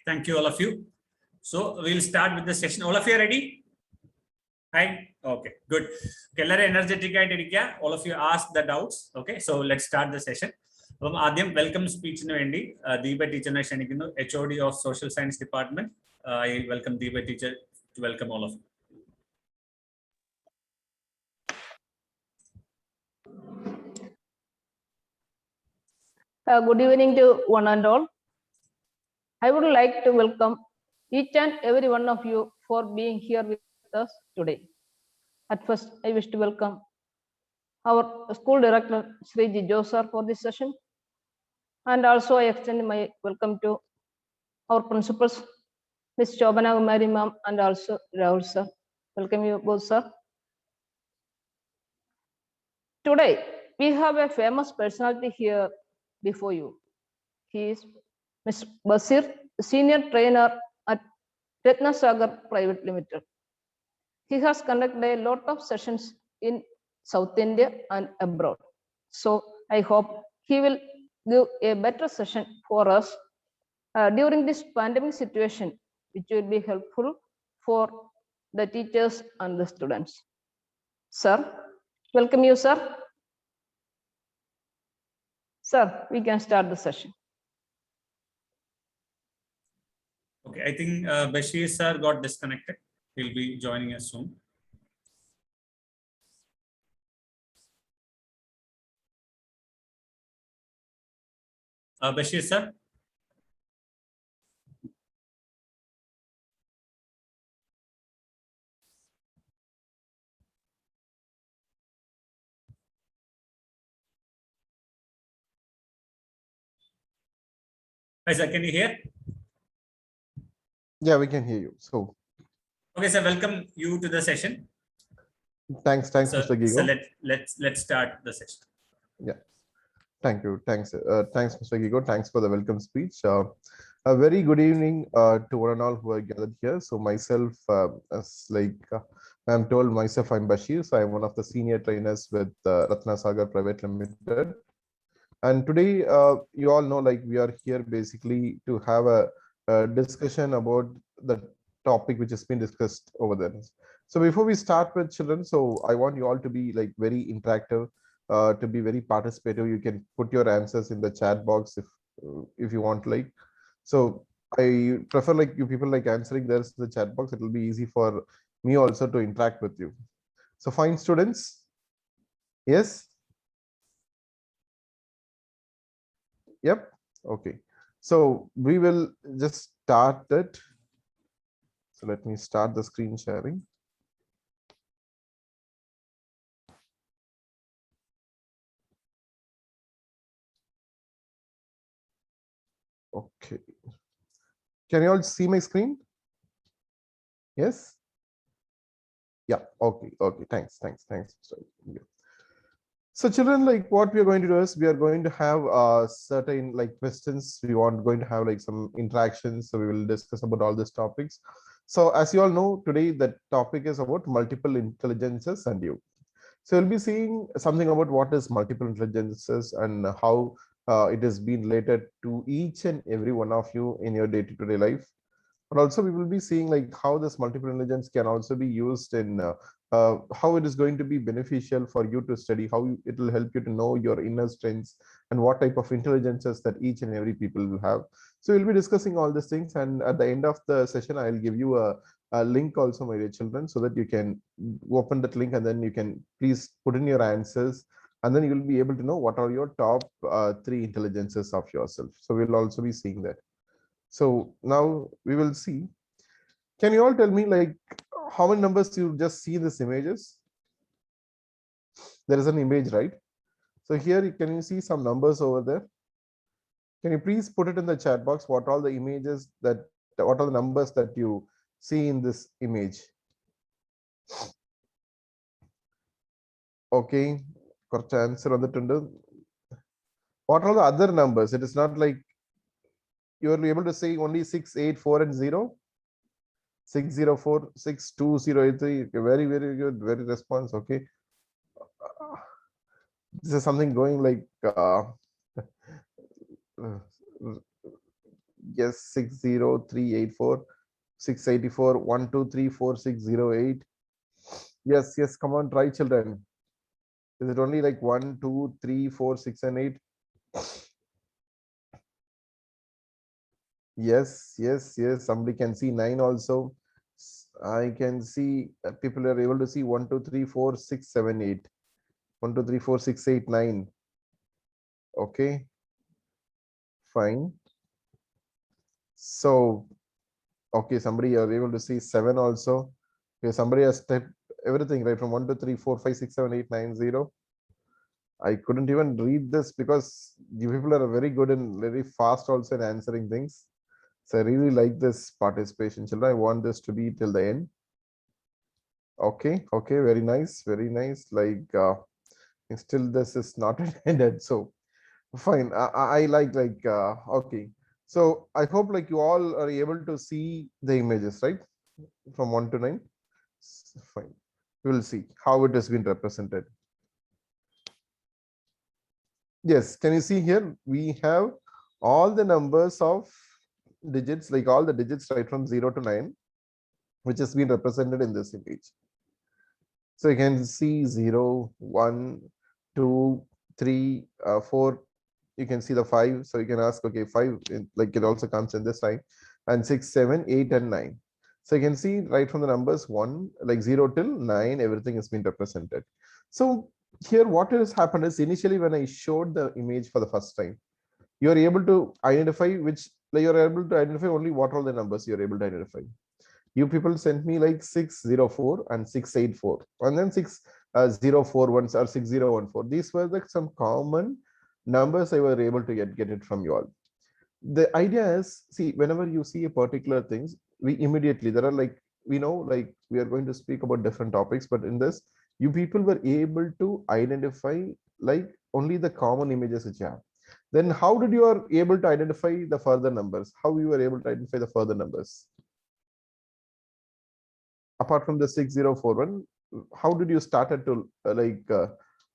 Thank you, all of you. So we'll start with the session. All of you are ready? Hi. Okay, good. Energetic. All of you ask the doubts. Okay, so let's start the session. Adyam, welcome speech no endi. Deepa teacher na shanikino HOD of Social Science Department. I welcome Deepa teacher to welcome all of you. Good evening to one and all. I would like to welcome each and every one of you for being here with us today. At first, I wish to welcome our school director, Sri Jijo sir, for this session. And also I extend my welcome to our principals, Ms. Shobana Kumari ma'am, and also Rahul sir. Welcome you both, sir. Today, we have a famous personality here before you. He is Mr. Basir, senior trainer at Ratnasagar Private Limited. He has conducted a lot of sessions in South India and abroad. So I hope he will give a better session for us during this pandemic situation, which will be helpful for the teachers and the students. Sir, welcome you, sir. Sir, we can start the session. Okay, I think Bashir sir got disconnected. He'll be joining us soon. Bashir sir. Hi sir, can you hear? Yeah, we can hear you. So, okay, sir, welcome you to the session. Thanks, Mr. Gigo. So let's start the session. Yeah, thanks, Mr. Gigo. Thanks for the welcome speech. A very good evening to one and all who are gathered here. So myself, I'm told myself, I'm Bashir. So I'm one of the senior trainers with Ratnasagar Private Limited. And today, you all know, like, we are here basically to have a discussion about the topic which has been discussed over there. So before we start with children, so I want you all to be like very interactive, to be very participative. You can put your answers in the chat box if you want, like. So I prefer like you people like answering there in the chat box. It will be easy for me also to interact with you. So fine, students. Yes. Yep. Okay. So we will just start it. So let me start the screen sharing. Okay. Can you all see my screen? Yes. Yeah. Okay. Okay. Thanks. So children, like what we are going to do is we are going to have certain like questions. We want going to have like some interactions. So we will discuss about all these topics. So as you all know, today the topic is about multiple intelligences and you. So we'll be seeing something about what is multiple intelligences and how it has been related to each and every one of you in your day-to-day life. But also we will be seeing like how this multiple intelligence can also be used in how it is going to be beneficial for you to study, how it will help you to know your inner strengths and what type of intelligences that each and every people will have. So we'll be discussing all these things, and at the end of the session, I'll give you a link also, my dear children, so that you can open that link and then you can please put in your answers, and then you'll be able to know what are your top 3 intelligences of yourself. So we'll also be seeing that. So now we will see. Can you all tell me like how many numbers you just see in these images? There is an image, right? So here, can you see some numbers over there? Can you please put it in the chat box? What all the images that, what are the numbers that you see in this image? Okay, correct answer on the. What are the other numbers? It is not like you will be able to say only 6, 8, 4, and 0. 604, 62083. Very, very good. Very response. Okay. This is something going like Yes, 60384, 684, 1, 2, 3, 4, 6, 0, 8. Yes, yes, come on, try, children. Is it only like 1, 2, 3, 4, 6, and 8? Yes, yes, yes. Somebody can see 9 also. I can see people are able to see 1, 2, 3, 4, 6, 7, 8. 1, 2, 3, 4, 6, 8, 9. Okay, fine. So, okay, somebody are able to see 7 also. Okay, somebody has typed everything right from 1, 2, 3, 4, 5, 6, 7, 8, 9, 0. I couldn't even read this because you people are very good and very fast also in answering things. So I really like this participation, children. I want this to be till the end. Okay, okay, very nice, very nice. Like still this is not ended. So fine. I like okay. So I hope like you all are able to see the images, right? From 1 to 9. Fine. We will see how it has been represented. Yes, can you see here? We have all the numbers of digits, like all the digits right from 0 to 9, which has been represented in this image. So you can see 0, 1, 2, 3, 4. You can see the 5. So you can ask, okay, 5, like it also comes in this line, and 6, 7, 8, and 9. So you can see right from the numbers 1, like 0 till 9, everything has been represented. So here what has happened is initially when I showed the image for the first time, you are able to identify which, like you're able to identify only what are the numbers you're able to identify. You people sent me like 604 and 684, and then 6041 or 6014. These were like some common numbers I were able to get it from you all. The idea is, see, whenever you see a particular things, we immediately, there are like, we know, like we are going to speak about different topics, but in this, you people were able to identify like only the common images which you have. Then how did you are able to identify the further numbers? How you were able to identify the further numbers? Apart from the 6041, how did you started to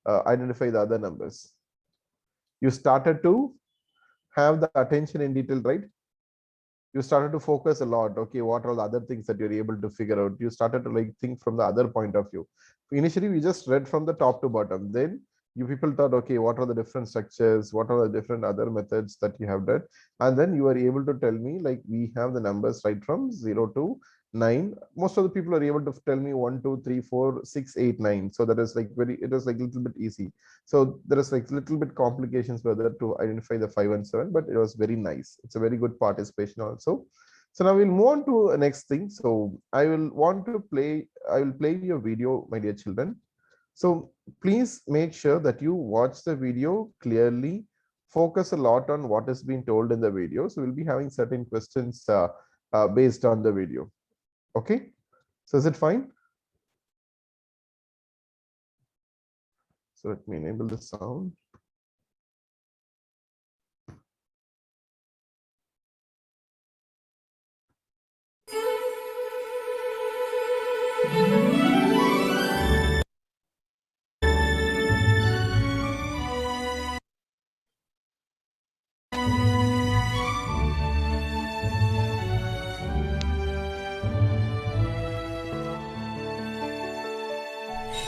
identify the other numbers? You started to have the attention in detail, right? You started to focus a lot. Okay, what are the other things that you're able to figure out? You started to like think from the other point of view. Initially, we just read from the top to bottom. Then you people thought, okay, what are the different structures? What are the different other methods that you have done? And then you were able to tell me like we have the numbers right from 0 to 9. Most of the people are able to tell me 1, 2, 3, 4, 6, 8, 9. So that is like it was like a little bit easy. So there is like little bit complications whether to identify the 5 and 7, but it was very nice. It's a very good participation also. So now we'll move on to the next thing. So I will play your video, my dear children. So please make sure that you watch the video clearly, focus a lot on what is being told in the video. So we'll be having certain questions based on the video. Okay, so is it fine? So let me enable the sound.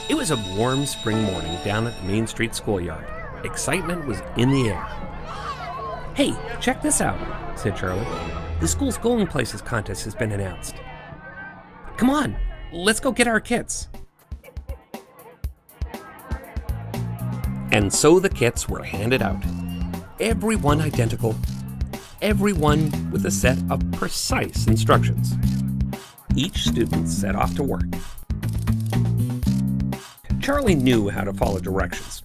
It was a warm spring morning down at the Main Street schoolyard. Excitement was in the air. "Hey, check this out," said Charlie. "The school's Going Places contest has been announced. Come on, let's go get our kits." And so the kits were handed out. Everyone identical. Everyone with a set of precise instructions. Each student set off to work. Charlie knew how to follow directions.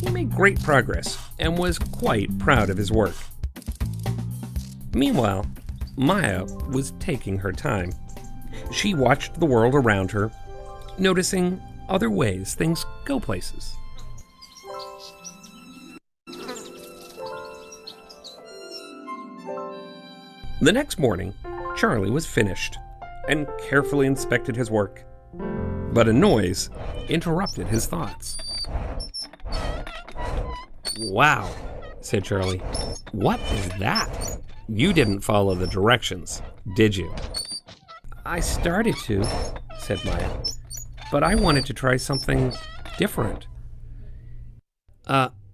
He made great progress and was quite proud of his work. Meanwhile, Maya was taking her time. She watched the world around her, noticing other ways things go places. The next morning, Charlie was finished and carefully inspected his work. But a noise interrupted his thoughts. "Wow," said Charlie. "What is that?" You didn't follow the directions, did you? I started to, said Maya, but I wanted to try something different.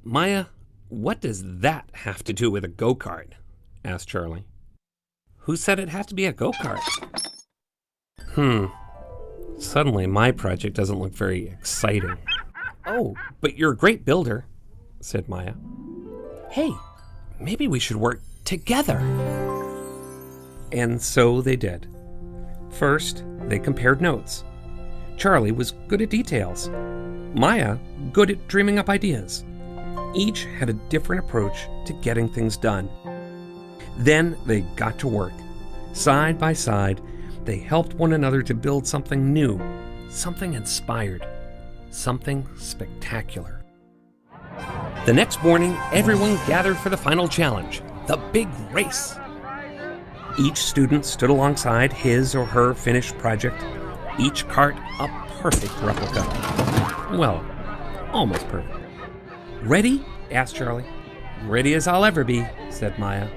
Maya, what does that have to do with a go-kart? Asked Charlie. Who said it has to be a go-kart? Suddenly my project doesn't look very exciting. Oh, but you're a great builder, said Maya. Hey, maybe we should work together. And so they did. First, they compared notes. Charlie was good at details. Maya, good at dreaming up ideas. Each had a different approach to getting things done. Then they got to work. Side by side, they helped one another to build something new, something inspired, something spectacular. The next morning, everyone gathered for the final challenge, the big race. Each student stood alongside his or her finished project, each cart a perfect replica. Well, almost perfect. Ready? Asked Charlie. Ready as I'll ever be, said Maya.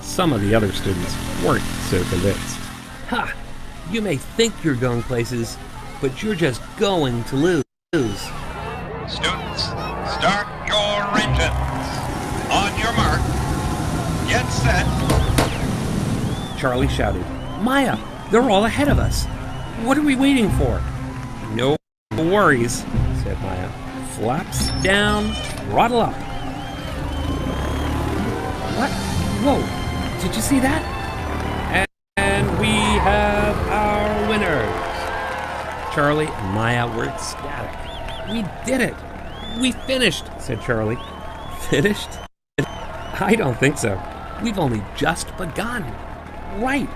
Some of the other students weren't so convinced. Ha! You may think you're going places, but you're just going to lose. Students, start your engines. On your mark, get set. Charlie shouted, Maya, they're all ahead of us. What are we waiting for? No worries, said Maya. Flaps down, throttle up. What? Whoa, did you see that? And we have our winners. Charlie and Maya were ecstatic. We did it. We finished, said Charlie. Finished? I don't think so. We've only just begun. Right.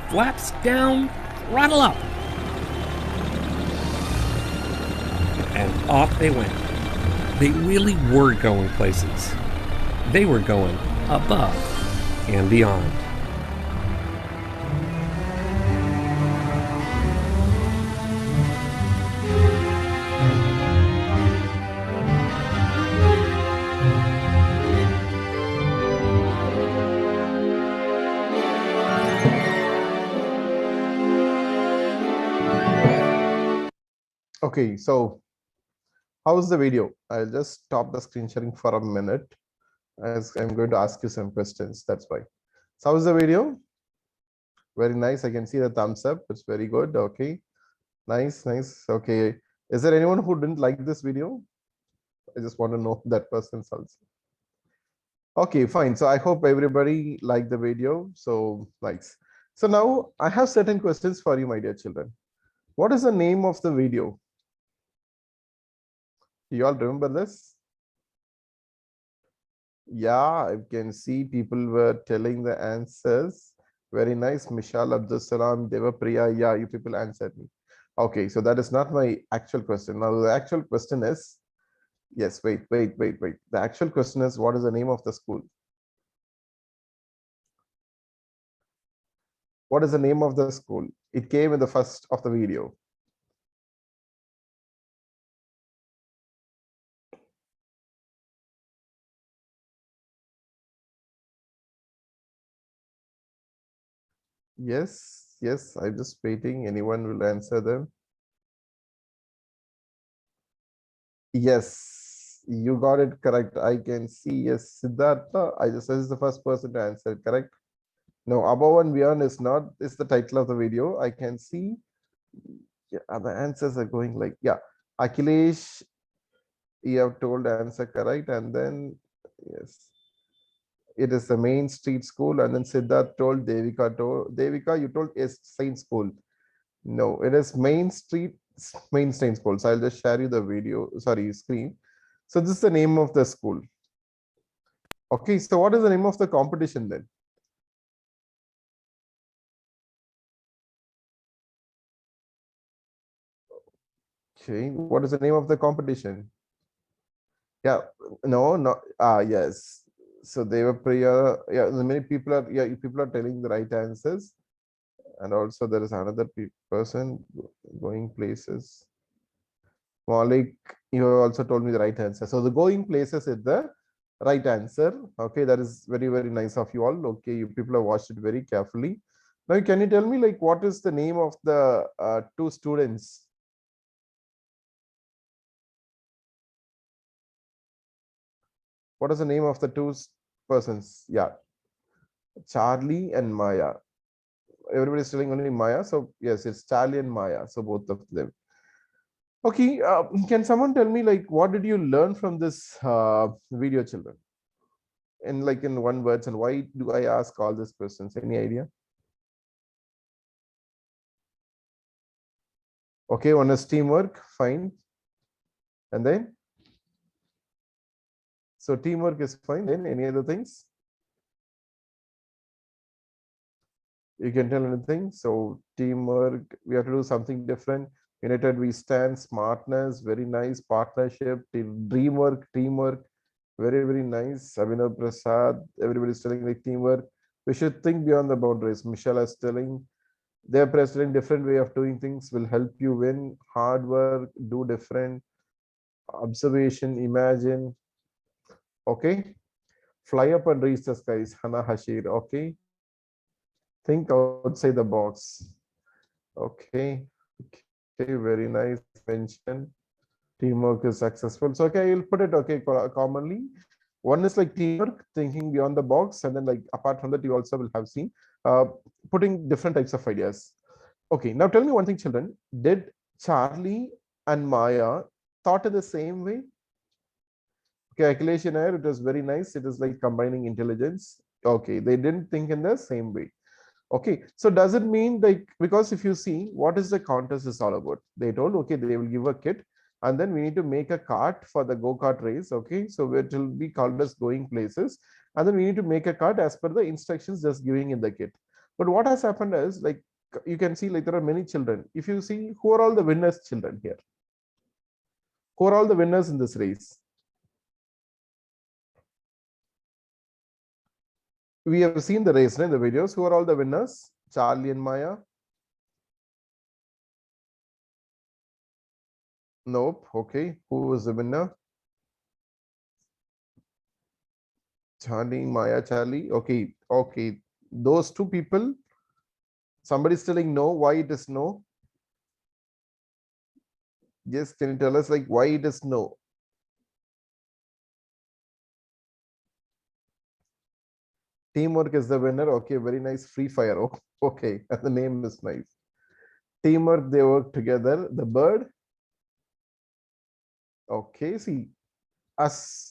Flaps down, throttle up. And off they went. They really were going places. They were going above and beyond. Okay, so how's the video? I'll just stop the screen sharing for a minute as I'm going to ask you some questions. That's why. So how's the video? Very nice. I can see the thumbs up. It's very good. Okay, nice. Okay, is there anyone who didn't like this video? I just want to know that person's also. Okay, fine. So I hope everybody liked the video. So nice. So now I have certain questions for you, my dear children. What is the name of the video? You all remember this? Yeah, I can see people were telling the answers. Very nice. Mishal, Abdul Salam, Devapriya. Yeah, you people answered me. Okay, so that is not my actual question. Now the actual question is, yes, wait. The actual question is, what is the name of the school? What is the name of the school? It came in the first of the video. Yes, I'm just waiting. Anyone will answer them. Yes, you got it correct. I can see. Yes, Siddhartha. This is the first person to answer, correct? No, above and beyond is not. Is the title of the video. I can see. Yeah, the answers are going like, yeah. Akhilesh, you have told answer correct, and then yes, it is the Main Street School, and then Siddharth told, Devika, you told is Saint School. No, it is Main Street School. So I'll just share you the video, screen. So this is the name of the school. Okay, so what is the name of the competition then? Okay, what is the name of the competition? Yeah, no, yes. So they were prior. Yeah, many people are. Yeah, people are telling the right answers, and also there is another person going places. Malik, you have also told me the right answer. So the going places is the Right answer. Okay, that is very, very nice of you all. Okay, you people have watched it very carefully. Now, can you tell me like what is the name of the two students? What is the name of the two persons? Yeah, Charlie and Maya. Everybody's telling only Maya. So yes, it's Charlie and Maya. So both of them. Okay, can someone tell me like what did you learn from this video, children? In one words, and why do I ask all these questions? Any idea? Okay, one is teamwork, fine. And then? So teamwork is fine. Then any other things? You can tell anything. So teamwork, we have to do something different. United we stand, smartness, very nice. Partnership, dreamwork, teamwork, very, very nice. Abhinav Prasad, everybody's telling like teamwork. We should think beyond the boundaries. Michelle is telling they're presenting different way of doing things will help you win. Hard work, do different. Observation, imagine. Okay. Fly up and reach the skies. Hana Hashir. Okay. Think outside the box. Okay. Okay. Very nice mention. Teamwork is successful. So okay, you'll put it okay commonly. One is like teamwork, thinking beyond the box, and then like apart from that, you also will have seen putting different types of ideas. Okay, now tell me one thing, children. Did Charlie and Maya thought in the same way? Okay, Akhilesh and I, it was very nice. It is like combining intelligence. Okay, they didn't think in the same way. Okay, so does it mean like, because if you see what is the contest is all about, they told okay, they will give a kit and then we need to make a cart for the go-kart race. Okay, so it will be called as going places, and then we need to make a cart as per the instructions just giving in the kit. But what has happened is like you can see like there are many children. If you see who are all the winners children here, who are all the winners in this race? We have seen the race in the videos. Who are all the winners? Charlie and Maya. Nope. Okay. Who was the winner? Charlie, Maya, Charlie. Okay. Okay. Those two people. Somebody's telling no. Why it is no? Yes. Can you tell us like why it is no? Teamwork is the winner. Okay. Very nice. Free fire. Oh, okay. The name is nice. Teamwork. They work together. The bird. Okay. See.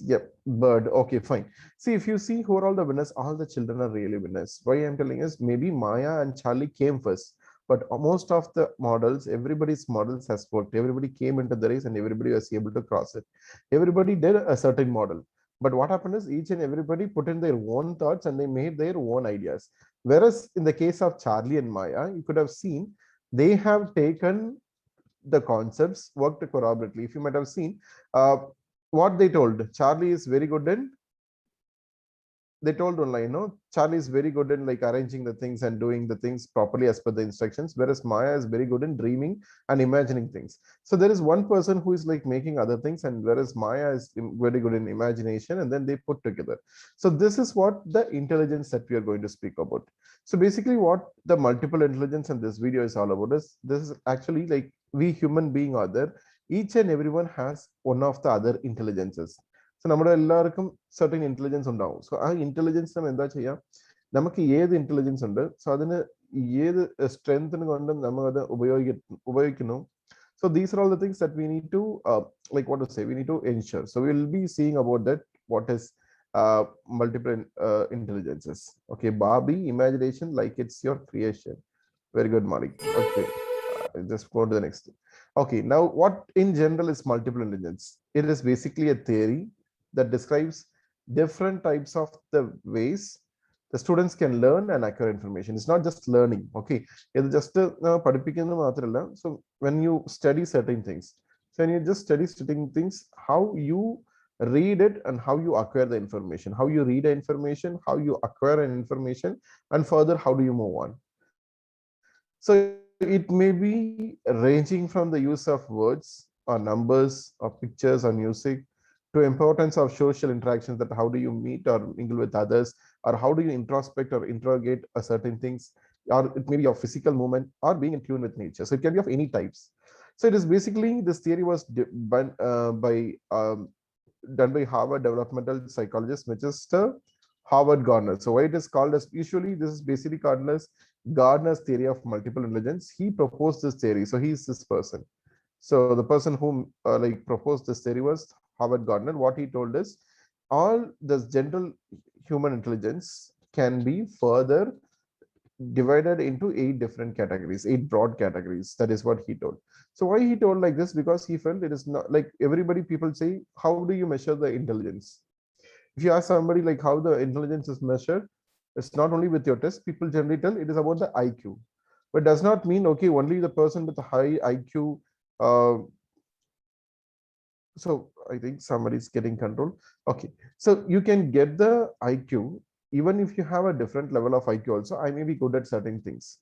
Yep, bird. Okay, fine. See, if you see who are all the winners, all the children are really winners. Why I'm telling is maybe Maya and Charlie came first, but most of the models, everybody's models has worked. Everybody came into the race and everybody was able to cross it. Everybody did a certain model, but what happened is each and everybody put in their own thoughts and they made their own ideas. Whereas in the case of Charlie and Maya, you could have seen they have taken the concepts, worked collaboratively. If you might have seen, what they told, Charlie is very good in, they told online, no, Charlie is very good in like arranging the things and doing the things properly as per the instructions, whereas Maya is very good in dreaming and imagining things. So there is one person who is like making other things, and whereas Maya is very good in imagination, and then they put together. So this is what the intelligence that we are going to speak about. So basically what the multiple intelligence in this video is all about is, this is actually like we human being are there. Each and everyone has one of the other intelligences. So നമ്മുടെ എല്ലാവർക്കും certain intelligence ഉണ്ടാവും. So ആ intelligence നമ്മൾ എന്താ ചെയ്യാം, നമുക്ക് ഏത് intelligence ഉണ്ട്, so അതിന് ഏത് strength കൊണ്ടും നമ്മൾ അത് ഉപയോഗിക്കുന്നു. So these are all the things that we need to like what to say, we need to ensure. So we will be seeing about that, what is multiple intelligences. Okay, Barbie, imagination like it's your creation. Very good, Malik. Okay, just go to the next. Okay, now what in general is multiple intelligence? It is basically a theory that describes different types of the ways the students can learn and acquire information. It's not just learning. Okay, it's just so when you study certain things, so when you just study certain things, how you read it and how you acquire the information, how you read the information, how you acquire an information, and further how do you move on. So it may be ranging from the use of words or numbers or pictures or music to importance of social interactions, that how do you meet or mingle with others, or how do you introspect or interrogate a certain things, or it may be of physical movement or being in tune with nature. So it can be of any types. So it is basically, this theory was done by Harvard developmental psychologist Mr. Howard Gardner. So why it is called as, usually this is basically called as Gardner's theory of multiple intelligence. He proposed this theory, so he is this person. So the person whom like proposed this theory was Howard Gardner. What he told is, all this general human intelligence can be further divided into 8 different categories, 8 broad categories. That is what he told. So why he told like this? Because he felt it is not like everybody, people say, how do you measure the intelligence? If you ask somebody like how the intelligence is measured, it's not only with your test. People generally tell it is about the IQ, but does not mean, okay, only the person with a high IQ. So I think somebody's getting control. Okay, so you can get the IQ even if you have a different level of IQ also. I may be good at certain things.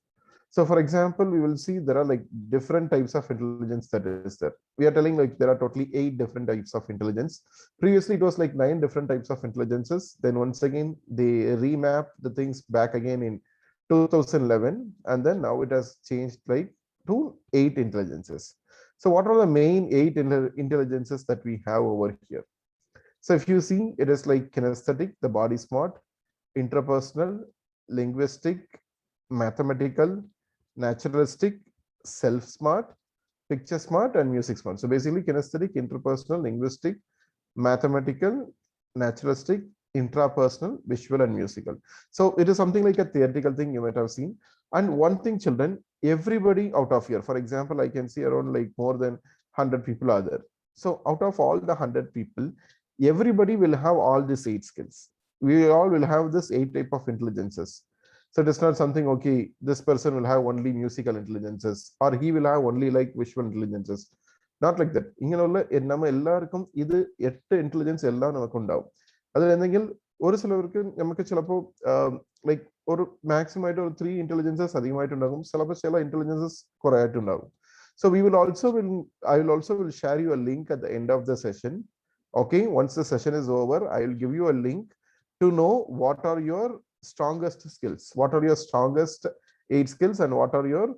So for example, we will see there are like different types of intelligence that is there. We are telling like there are totally 8 different types of intelligence. Previously, it was like 9 different types of intelligences. Then once again, they remap the things back again in 2011. And then now it has changed like to 8 intelligences. So what are the main 8 intelligences that we have over here? So if you see, it is like kinesthetic, the body smart, interpersonal, linguistic, mathematical, naturalistic, self-smart, picture smart, and music smart. So basically kinesthetic, interpersonal, linguistic, mathematical, naturalistic, intrapersonal, visual, and musical. So it is something like a theoretical thing you might have seen. And one thing, children, everybody out of here, for example, I can see around like more than 100 people are there. So out of all the 100 people, everybody will have all these 8 skills. We all will have this 8 type of intelligences. So it is not something, okay, this person will have only musical intelligences, or he will have only like visual intelligences. Not like that. நம்ம எல்லாருக்கும் இது 8 intelligence எல்லாம் நமக்கு ഉണ്ടാവും. அது എന്തെങ്കിലും ഒരു ചിലവർക്ക് നമുക്ക് ചിലപ്പോൾ ലൈക്ക് ഒരു മാക്സിമം ആയിട്ട് ഒരു 3 intelligences അധികമായിട്ടുണ്ടാകും, ചിലപ്പോൾ ചില intelligences കുറയായിട്ടുണ്ടാകും. So we will also I will also share you a link at the end of the session. Okay, once the session is over, I will give you a link to know what are your strongest skills, what are your strongest 8 skills, and what are your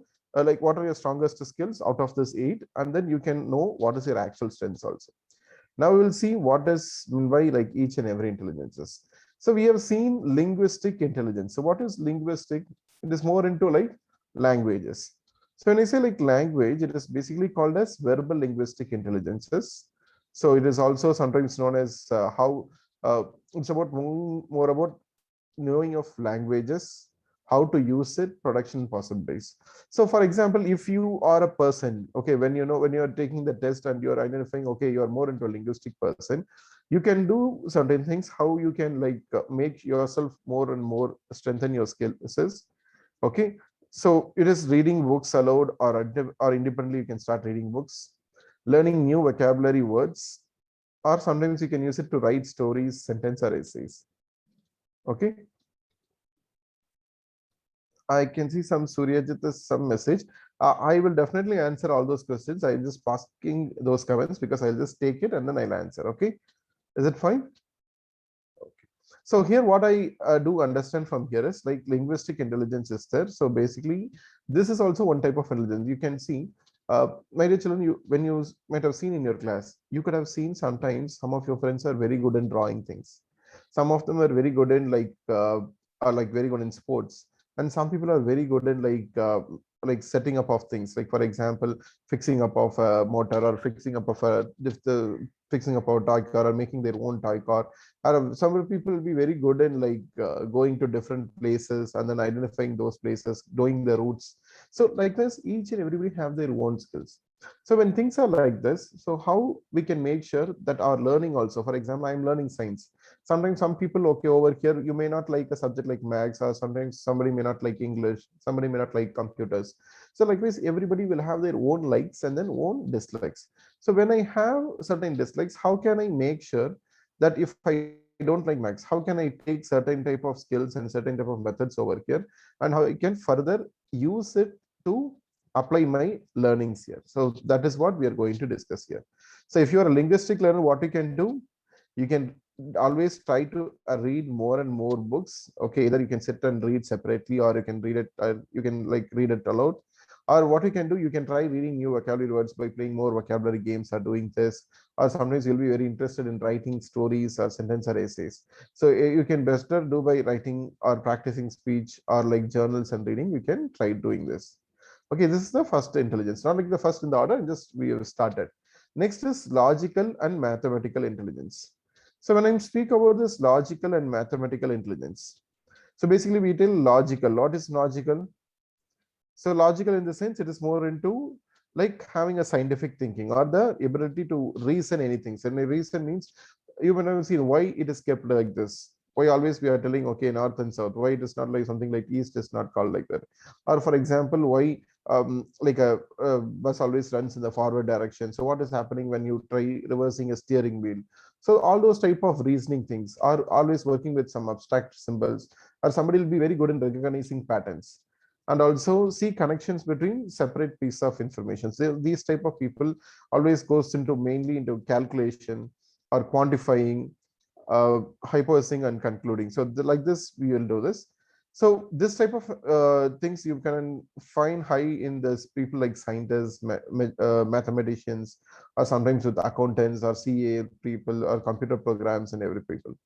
what are your strongest skills out of this 8, and then you can know what is your actual strengths also. Now we will see what is meant by like each and every intelligences. So we have seen linguistic intelligence. So what is linguistic? It is more into like languages. So when I say like language, it is basically called as verbal linguistic intelligences. So it is also sometimes known as how it's about more about knowing of languages, how to use it, production possibilities. So for example, if you are a person, okay, when you are taking the test and you are identifying, okay, you are more into a linguistic person, you can do certain things, how you can like make yourself more and more strengthen your skills. Okay, so it is reading books aloud, or independently you can start reading books, learning new vocabulary words, or sometimes you can use it to write stories, sentence, or essays. Okay, I can see some Suryajit is some message. I will definitely answer all those questions. I'm just asking those comments because I'll just take it and then I'll answer. Okay, is it fine? Okay. So here what I do understand from here is like linguistic intelligence is there. So basically this is also one type of intelligence. You can see, my dear children, when you might have seen in your class, you could have seen sometimes some of your friends are very good in drawing things. Some of them are very good in are like very good in sports. And some people are very good in like setting up of things, like for example, fixing up of a motor, or fixing up of fixing up a toy car, or making their own toy car. Or some people will be very good in like going to different places and then identifying those places, knowing the routes. So like this, each and everybody have their own skills. So when things are like this, so how we can make sure that our learning also, for example, I'm learning science. Sometimes some people, okay, over here you may not like a subject like maths, or sometimes somebody may not like English, somebody may not like computers. So like this, everybody will have their own likes and then own dislikes. So when I have certain dislikes, how can I make sure that if I don't like maths, how can I take certain type of skills and certain type of methods over here, and how I can further use it to apply my learnings here. So that is what we are going to discuss here. So if you are a linguistic learner, what you can do, You can always try to read more and more books. Okay, either you can sit and read separately, or you can read it, you can like read it aloud. Or what you can do, you can try reading new vocabulary words by playing more vocabulary games or doing this. Or sometimes you'll be very interested in writing stories or sentence or essays. So you can better do by writing or practicing speech or like journals and reading. You can try doing this. Okay, this is the first intelligence, not like the first in the order, just we have started. Next is logical and mathematical intelligence. So when I speak about this logical and mathematical intelligence, so basically we tell logical. What is logical? So logical in the sense it is more into like having a scientific thinking or the ability to reason anything. So reason means you may have seen why it is kept like this. Why always we are telling okay north and south. Why it is not like something like east is not called like that. Or for example, why like a bus always runs in the forward direction. So what is happening when you try reversing a steering wheel? So all those type of reasoning things are always working with some abstract symbols, or somebody will be very good in recognizing patterns and also see connections between separate pieces of information. So these type of people always goes into mainly into calculation or quantifying, hyposing and concluding. So like this, we will do this. So this type of things you can find high in this people like scientists, mathematicians, or sometimes with accountants or CA people or computer programs and every people.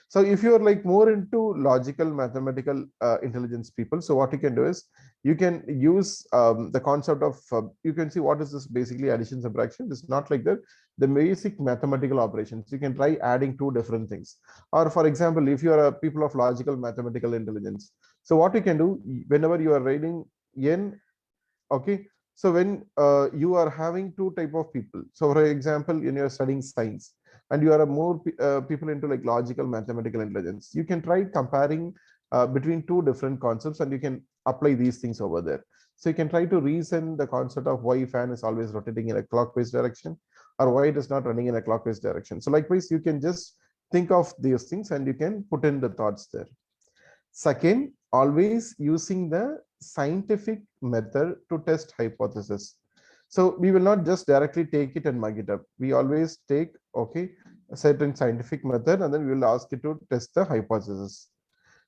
So if you're like more into logical mathematical intelligence people, so what you can do is you can use the concept of you can see what is this basically addition subtraction. It's not like that. The basic mathematical operations, you can try adding two different things. Or for example, if you are a people of logical mathematical intelligence, so what you can do whenever you are writing n, okay, so when you are having two type of people, so for example when you are studying science and you are a more people into like logical mathematical intelligence, you can try comparing between two different concepts and you can apply these things over there. So you can try to reason the concept of why fan is always rotating in a clockwise direction or why it is not running in a clockwise direction. So likewise you can just think of these things and you can put in the thoughts there. Second, always using the scientific method to test hypothesis. So we will not just directly take it and mug it up. We always take okay a certain scientific method and then we will ask it to test the hypothesis.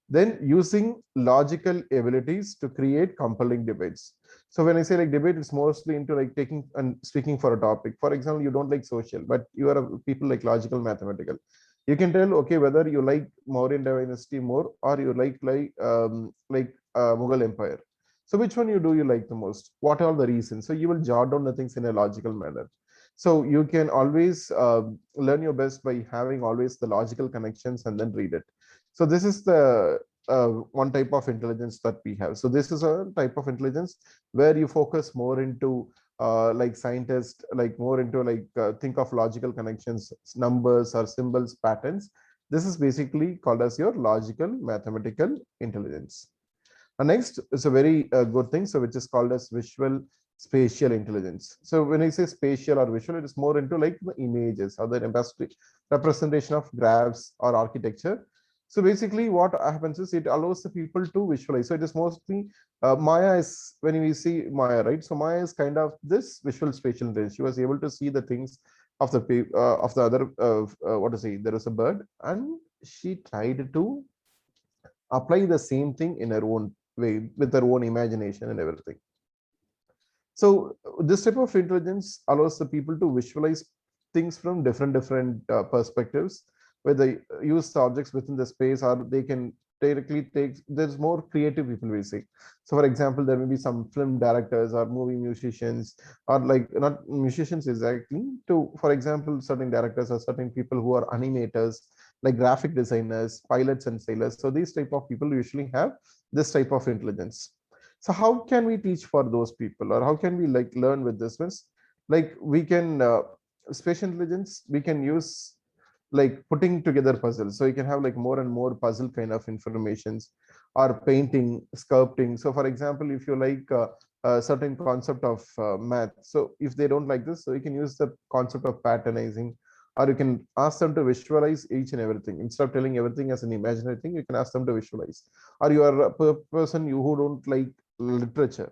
Then using logical abilities to create compelling debates. So when I say like debate, it's mostly into like taking and speaking for a topic. For example, you don't like social, but you are a people like logical mathematical. You can tell okay whether you like Mauryan dynasty more or you like Mughal Empire. So which one you like the most? What are the reasons? So you will jot down the things in a logical manner. So you can always learn your best by having always the logical connections and then read it. So this is the one type of intelligence that we have. So this is a type of intelligence where you focus more into like scientists, like more into like think of logical connections, numbers or symbols, patterns. This is basically called as your logical mathematical intelligence. And next is a very good thing, so which is called as visual spatial intelligence. So when I say spatial or visual, it is more into like the images or the representation of graphs or architecture. So basically what happens is it allows the people to visualize. So it is mostly Maya is when we see Maya, right? So Maya is kind of this visual spatial intelligence. She was able to see the things of the other what to say, there is a bird and she tried to apply the same thing in her own way with her own imagination and everything. So this type of intelligence allows the people to visualize things from different perspectives, where they use the objects within the space or they can directly take, there's more creative people we see. So for example, there may be some film directors or movie musicians or like not musicians exactly to, for example, certain directors or certain people who are animators like graphic designers, pilots and sailors. So these type of people usually have this type of intelligence. So how can we teach for those people, or how can we like learn with this ones? Like we can spatial intelligence, we can use like putting together puzzles. So you can have like more and more puzzle kind of informations or painting, sculpting. So for example, if you like a certain concept of math, so if they don't like this, so you can use the concept of patternizing, or you can ask them to visualize each and everything. Instead of telling everything as an imaginary thing, you can ask them to visualize. Or you are a person who don't like literature,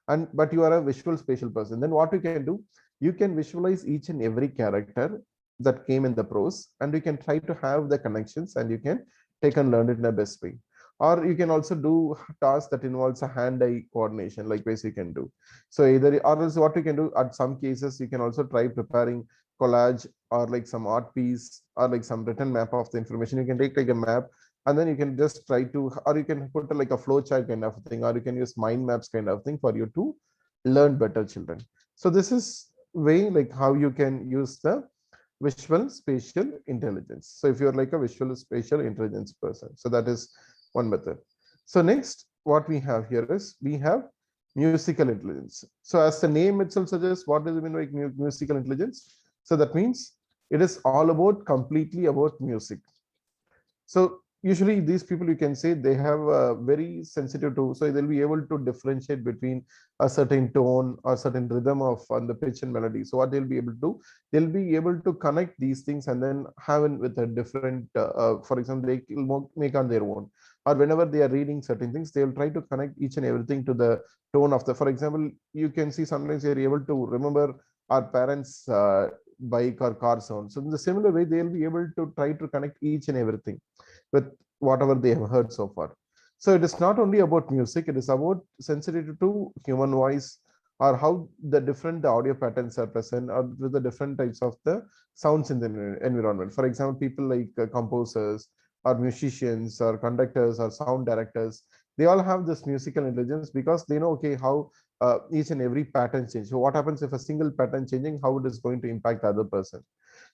but you are a visual spatial person. Then what you can do, you can visualize each and every character that came in the prose, and you can try to have the connections, and you can take and learn it in the best way. Or you can also do tasks that involves a hand-eye coordination, likewise you can do. So either, or else what you can do at some cases, you can also try preparing collage or like some art piece or like some written map of the information. You can take like a map, and then you can just try to, or you can put like a flow chart kind of thing, or you can use mind maps kind of thing for you to learn better, children. So this is way like how you can use the visual spatial intelligence. So if you're like a visual spatial intelligence person, so that is one method. So next, what we have here is we have musical intelligence. So as the name itself suggests, what does it mean by musical intelligence? So that means it is all about completely about music. So usually these people, you can say they have a very sensitive to, so they'll be able to differentiate between a certain tone or certain rhythm of on the pitch and melody. So what they'll be able to do, they'll be able to connect these things and then have it with a different, for example, they will make on their own. Or whenever they are reading certain things, they'll try to connect each and everything to the tone of the, for example, you can see sometimes they're able to remember our parents' bike or car sound. So in the similar way, they'll be able to try to connect each and everything with whatever they have heard so far. So it is not only about music, it is about sensitivity to human voice, or how the different audio patterns are present, or with the different types of the sounds in the environment. For example, people like composers or musicians or conductors or sound directors, they all have this musical intelligence because they know, okay, how each and every pattern change. So what happens if a single pattern changing, how it is going to impact the other person.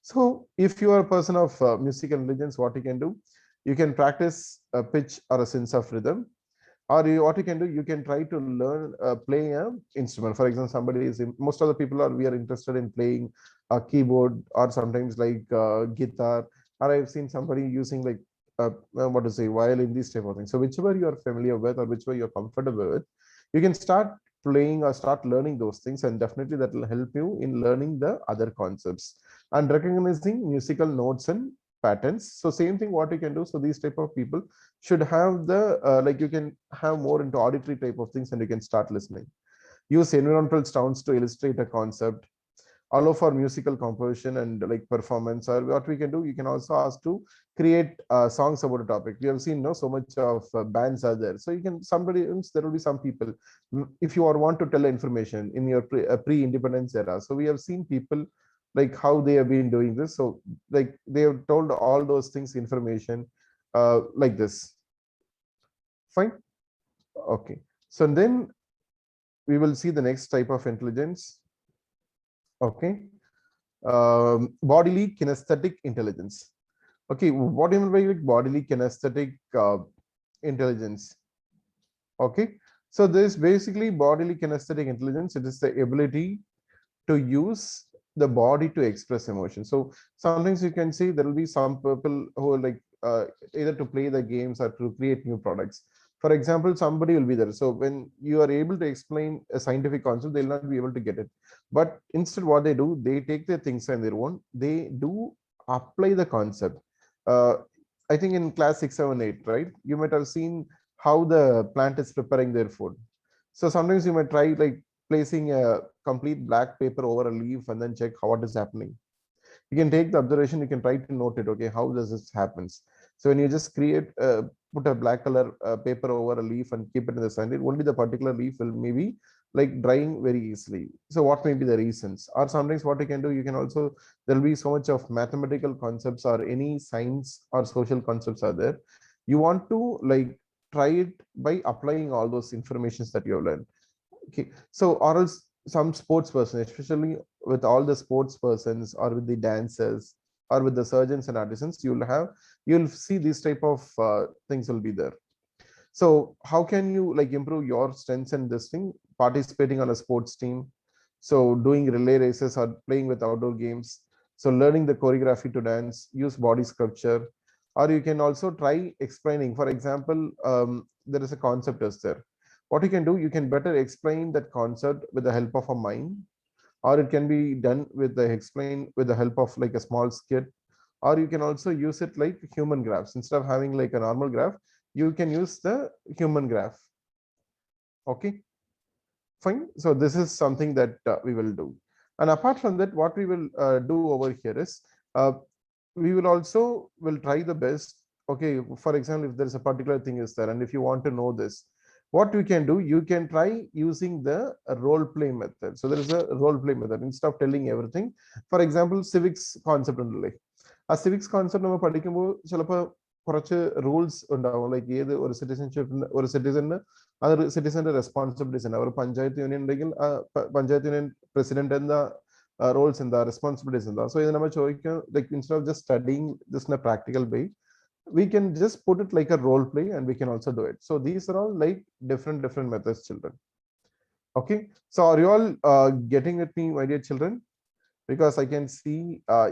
So if you are a person of musical intelligence, what you can do, you can practice a pitch or a sense of rhythm, or what you can do, you can try to learn play a instrument. For example, somebody is, most of the people are, we are interested in playing a keyboard, or sometimes like guitar, or I've seen somebody using like what to say, violin, these type of things. So whichever you are familiar with or whichever you're comfortable with, you can start playing or start learning those things, and definitely that will help you in learning the other concepts and recognizing musical notes and patterns. So same thing what you can do, so these type of people should have the like, you can have more into auditory type of things, and you can start listening. Use environmental sounds to illustrate a concept. Allow for musical composition and like performance. Or what we can do, you can also ask to create songs about a topic. We have seen, no, so much of bands are there, so you can, somebody, there will be some people, if you want to tell information in your pre-independence era, so we have seen people like how they have been doing this. So like they have told all those things, information like this. Fine. Okay, so then we will see the next type of intelligence. Okay, bodily kinesthetic intelligence. Okay, what do you mean by like bodily kinesthetic intelligence? Okay, so this basically bodily kinesthetic intelligence, it is the ability to use the body to express emotion. So sometimes you can see there will be some people who are like either to play the games or to create new products. For example, somebody will be there, so when you are able to explain a scientific concept, they'll not be able to get it. But instead what they do, they take the things on their own, they do apply the concept. I think in class 6, 7, 8, right, you might have seen how the plant is preparing their food. So sometimes you might try like placing a complete black paper over a leaf and then check what is happening. You can take the observation, you can try to note it, okay, how does this happens. So when you just create put a black color paper over a leaf and keep it in the sun, it only the particular leaf will maybe like drying very easily. So what may be the reasons? Or sometimes what you can do, you can also, there will be so much of mathematical concepts or any science or social concepts are there, you want to like try it by applying all those informations that you have learned. Okay, so or else some sports person, especially with all the sports persons or with the dancers or with the surgeons and artisans, you'll see these type of things will be there. So how can you like improve your strengths in this thing? Participating on a sports team, so doing relay races or playing with outdoor games, so learning the choreography to dance, use body sculpture. Or you can also try explaining, for example, there is a concept is there. What you can do, you can better explain that concept with the help of a mind, or it can be done with the explain with the help of like a small skit, or you can also use it like human graphs. Instead of having like a normal graph, you can use the human graph. Okay, fine. So this is something that we will do. And apart from that, what we will do over here is Uh, we will also will try the best. Okay, for example, if there is a particular thing is there, and if you want to know this, what you can do, you can try using the role play method. So there is a role play method instead of telling everything. For example, civics concept unnille. A civics concept നമ്മൾ പഠിക്കുമ്പോൾ ചിലപ്പോൾ കുറച്ച് rules ഉണ്ടാവും. Like ഏത് ഒരു citizenship ഒരു സിറ്റിസന് അത് സിറ്റിസന്റെ responsibilities ഉണ്ട്. അവർ പഞ്ചായത്ത് യൂണിയൻ ഉണ്ടെങ്കിൽ പഞ്ചായത്ത് യൂണിയൻ പ്രസിഡന്റ് എന്താ roles in the responsibilities in the. So in like instead of just studying this in a practical way, we can just put it like a role play and we can also do it. So these are all like different methods, children. Okay, so are you all getting with me, my dear children? Because I can see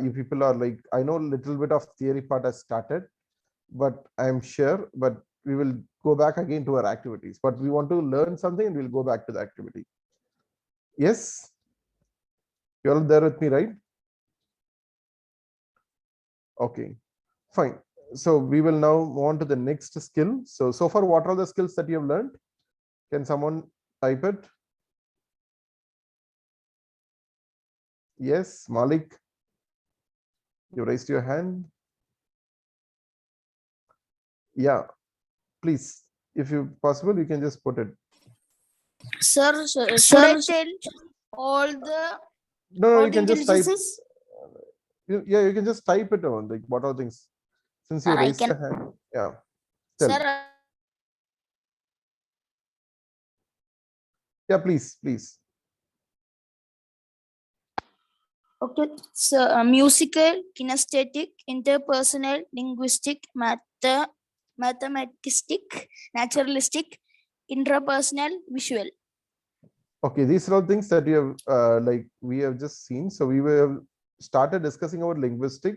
you people are like, I know a little bit of theory part has started, but I am sure, but we will go back again to our activities. But we want to learn something and we'll go back to the activity. Yes. You're all there with me, right? Okay, fine. So we will now move on to the next skill. So far, what are the skills that you have learned? Can someone type it? Yes, Malik, you raised your hand. Yeah, please, if you possible, you can just put it. Sir, should I tell all the No, all you the can just type. intelligences? Yeah, you can just type it on, like what are things. Since you Sir, I raised can- your hand, yeah. Tell. Sir, Yeah, please. okay. So, musical, kinesthetic, interpersonal, linguistic, mathematistic, naturalistic, intrapersonal, visual. Okay, these are all things that you have like we have just seen. So we have started discussing about linguistic,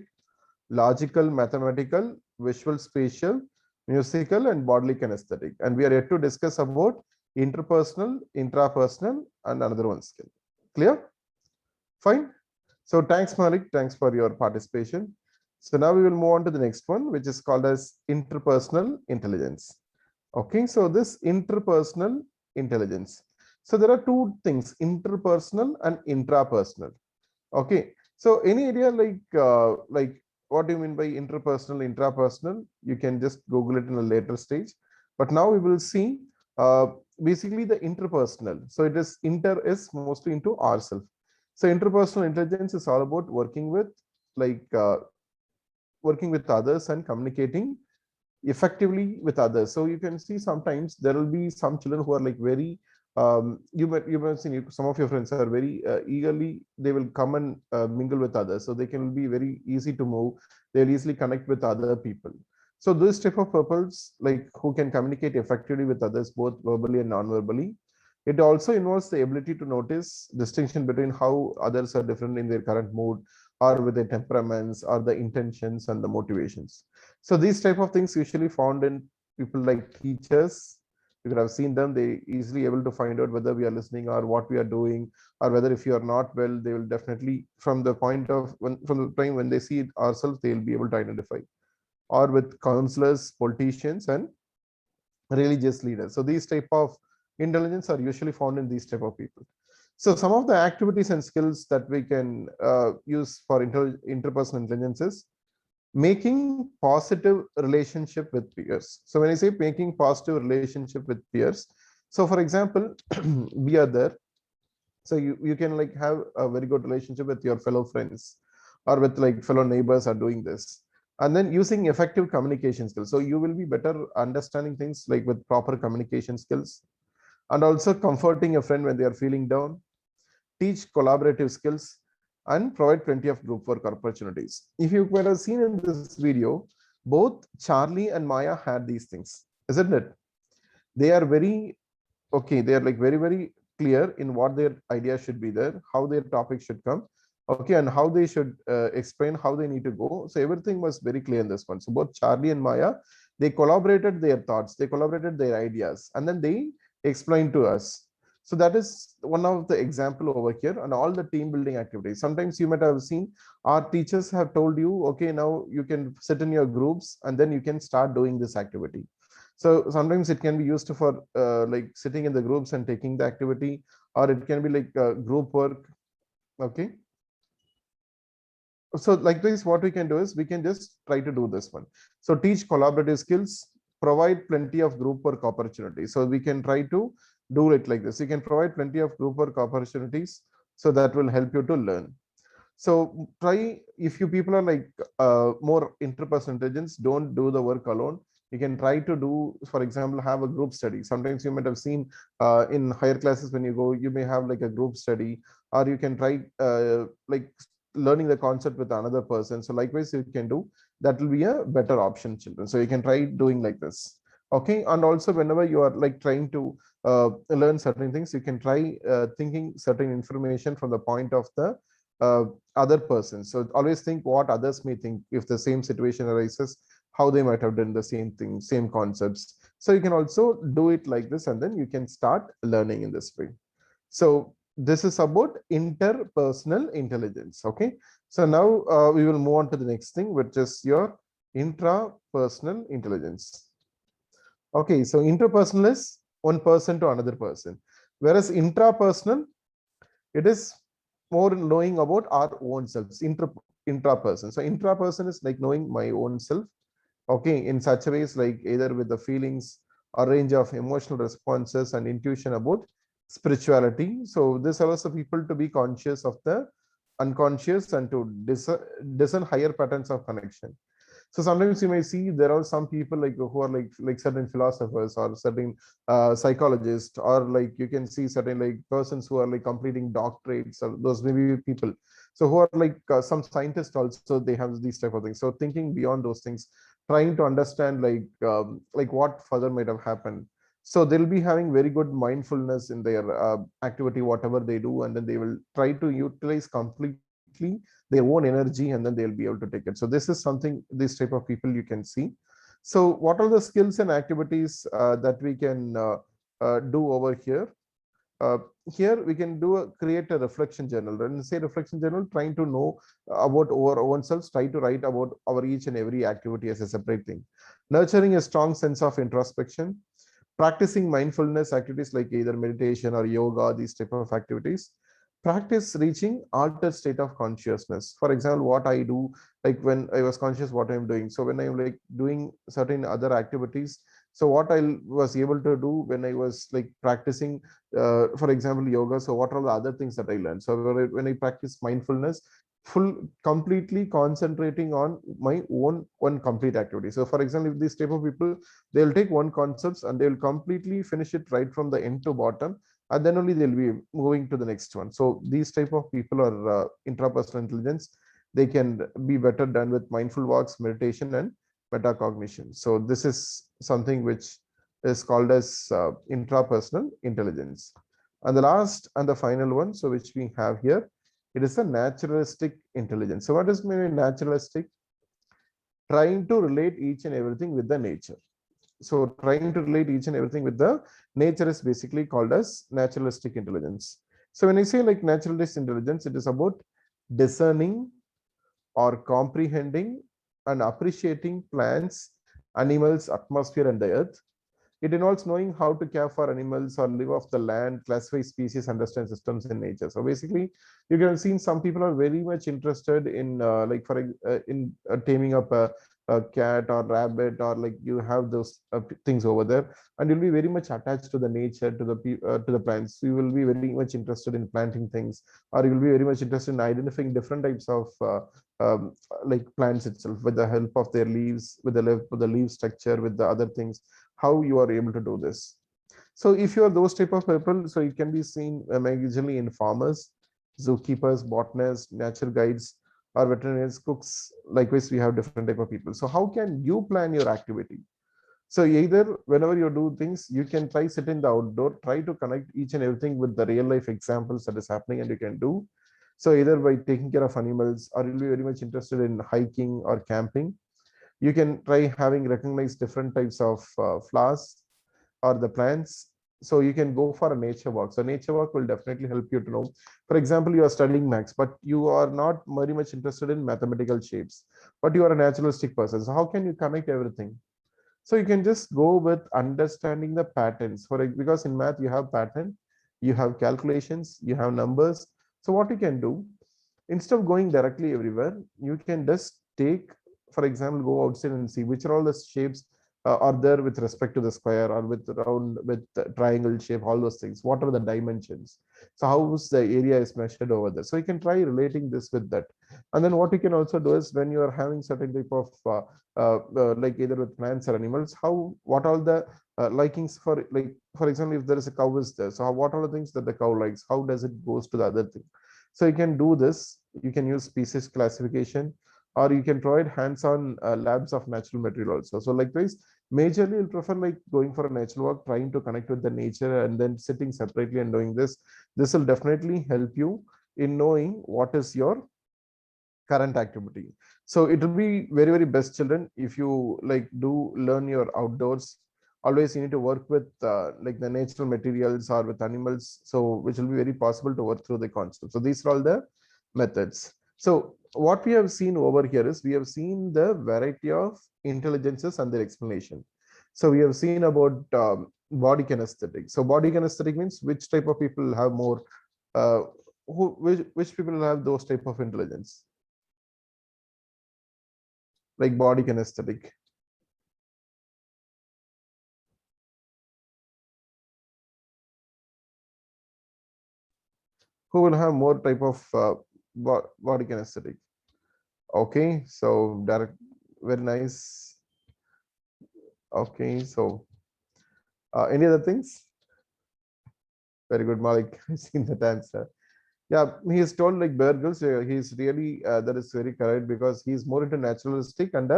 logical, mathematical, visual, spatial, musical, and bodily kinesthetic. And we are yet to discuss about interpersonal, intrapersonal, and another one skill. Clear? Fine. So thanks, Malik. Thanks for your participation. So now we will move on to the next one, which is called as interpersonal intelligence. Okay, so this interpersonal intelligence. So there are two things, interpersonal and intrapersonal. Okay, so any idea like what do you mean by interpersonal, intrapersonal? You can just Google it in a later stage. But now we will see basically the interpersonal. So it is inter is mostly into ourselves. So interpersonal intelligence is all about working with others and communicating effectively with others. So you can see sometimes there will be some children who are like very you might have seen some of your friends are very eagerly, they will come and mingle with others, so they can be very easy to move, they'll easily connect with other people. So this type of pupils, like who can communicate effectively with others both verbally and non-verbally. It also involves the ability to notice distinction between how others are different in their current mood or with their temperaments or the intentions and the motivations. So these type of things usually found in people like teachers. You could have seen them, they easily able to find out whether we are listening or what we are doing, or whether if you are not well, they will definitely from the point of from the time when they see it ourselves, they will be able to identify. Or with counselors, politicians, and religious leaders. So these type of intelligence are usually found in these type of people. So some of the activities and skills that we can use for interpersonal intelligence is making positive relationship with peers. So when I say making positive relationship with peers, so for example, we are there, so you can like have a very good relationship with your fellow friends or with like fellow neighbors are doing this, and then using effective communication skills. So you will be better understanding things like with proper communication skills, and also comforting a friend when they are feeling down, teach collaborative skills, and provide plenty of group work opportunities. If you might have seen in this video, both Charlie and Maya had these things, isn't it? They are very okay, they are like very clear in what their idea should be there, how their topic should come, okay, and how they should explain how they need to go. So everything was very clear in this one. So both Charlie and Maya, they collaborated their thoughts, they collaborated their ideas, and then they explained to us. So that is one of the example over here, and all the team building activities. Sometimes you might have seen our teachers have told you, okay, now you can sit in your groups and then you can start doing this activity. So sometimes it can be used for like sitting in the groups and taking the activity, or it can be like group work. Okay. So like this, what we can do is we can just try to do this one. So teach collaborative skills, provide plenty of group work opportunities. So we can try to do it like this. You can provide plenty of group work opportunities, so that will help you to learn. So try, if you people are like more interpersonal intelligence, don't do the work alone. You can try to do, for example, have a group study. Sometimes you might have seen in higher classes when you go, you may have like a group study, or you can try like learning the concept with another person. So likewise you can do that, will be a better option, children. So you can try doing like this. Okay. And also whenever you are like trying to learn certain things, you can try thinking certain information from the point of the other person. So always think what others may think if the same situation arises, how they might have done the same thing, same concepts. So you can also do it like this, and then you can start learning in this way. So this is about interpersonal intelligence. Okay. So now we will move on to the next thing, which is your intrapersonal intelligence. Okay. So interpersonal is one person to another person, whereas intrapersonal, it is more knowing about our own selves. Intraperson. So intraperson is like knowing my own self. Okay, in such a ways, like either with the feelings or range of emotional responses and intuition about spirituality. So this allows the people to be conscious of the unconscious and to discern higher patterns of connection. So sometimes you may see there are some people like who are like certain philosophers or certain psychologists, or like you can see certain like persons who are like completing doctorates, or those maybe people. So who are like some scientists also, they have these type of things. So thinking beyond those things, trying to understand like what further might have happened. So they'll be having very good mindfulness in their activity, whatever they do, and then they will try to utilize completely their own energy, and then they'll be able to take it. So this is something, this type of people you can see. So what are the skills and activities that we can do over here? Here we can create a reflection journal. When say reflection journal, trying to know about our own selves, try to write about our each and every activity as a separate thing. Nurturing a strong sense of introspection, practicing mindfulness activities like either meditation or yoga, these type of activities. Practice reaching altered state of consciousness. For example, what I do, like when I was conscious what I'm doing. So when I'm like doing certain other activities, so what I was able to do when I was like practicing, for example, yoga. So what are the other things that I learned? So when I practice mindfulness, completely concentrating on my own one complete activity. So for example, if these type of people, they'll take one concepts and they'll completely finish it right from the end to bottom, and then only they'll be moving to the next one. So these type of people are intrapersonal intelligence. They can be better done with mindful walks, meditation, and metacognition. So this is something which is called as intrapersonal intelligence. And the last and the final one, so which we have here, it is a naturalistic intelligence. So what is mean naturalistic? Trying to relate each and everything with the nature. So trying to relate each and everything with the nature is basically called as naturalistic intelligence. So when I say like naturalistic intelligence, it is about discerning or comprehending and appreciating plants, animals, atmosphere, and the earth. It involves knowing how to care for animals or live off the land, classify species, understand systems in nature. So basically, you can see some people are very much interested in taming up a cat or rabbit, or like you have those things over there, and you'll be very much attached to the nature, to the plants. You will be very much interested in planting things, or you will be very much interested in identifying different types of like plants itself with the help of their leaves, with the leaf structure, with the other things, how you are able to do this. So if you are those type of people, so it can be seen majorly in farmers, zookeepers, botanists, nature guides, or veterinarians, cooks. Likewise, we have different type of people. So how can you plan your activity? So either whenever you do things, you can try sit in the outdoor, try to connect each and everything with the real life examples that is happening, and you can do. So either by taking care of animals, or you'll be very much interested in hiking or camping. You can try having recognized different types of flowers or the plants. So you can go for a nature walk. So nature walk will definitely help you to know. For example, you are studying maths, but you are not very much interested in mathematical shapes, but you are a naturalistic person. So how can you connect everything? So you can just go with understanding the patterns. Because in math, you have pattern, you have calculations, you have numbers. So what you can do instead of going directly everywhere, you can just take, for example, go outside and see which are all the shapes are there with respect to the square or with round, with triangle shape, all those things. What are the dimensions? So how is the area is measured over there? So you can try relating this with that. And then what you can also do is when you are having certain type of like either with plants or animals, what all the likings for, like for example, if there is a cow is there, so what are the things that the cow likes? How does it goes to the other thing? So you can do this. You can use species classification, or you can provide hands-on labs of natural material also. So likewise, majorly you'll prefer like going for a natural walk, trying to connect with the nature, and then sitting separately and doing this. This will definitely help you in knowing what is your current activity. So it will be very, very best, children, if you like do learn your outdoors. Always you need to work with like the natural materials or with animals, so which will be very possible to work through the concept. So these are all the methods. So what we have seen over here is we have seen the variety of intelligences and their explanation. So we have seen about body kinesthetic. So body kinesthetic means which type of people have more, which people have those type of intelligence, like body kinesthetic. Who will have more type of body kinesthetic? Okay, so direct, very nice. Okay, so any other things? Very good, Malik. I've seen that answer. Yeah, he is told like Bear Grylls. He's really that is very correct, because he's more into naturalistic and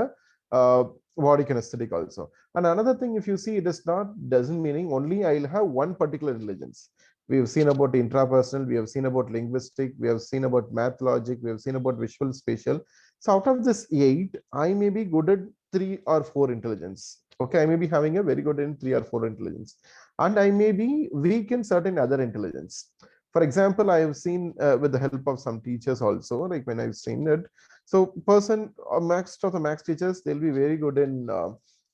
body kinesthetic also. And another thing, if you see, it is not doesn't meaning only I'll have one particular intelligence. We have seen about intrapersonal, we have seen about linguistic, we have seen about math logic, we have seen about visual spatial. So out of this 8, I may be good at 3 or 4 intelligence. Okay, I may be having a very good in 3 or 4 intelligence, and I may be weak in certain other intelligence. For example, I have seen with the help of some teachers also, like when I've seen it. So person or max of the max teachers, they'll be very good in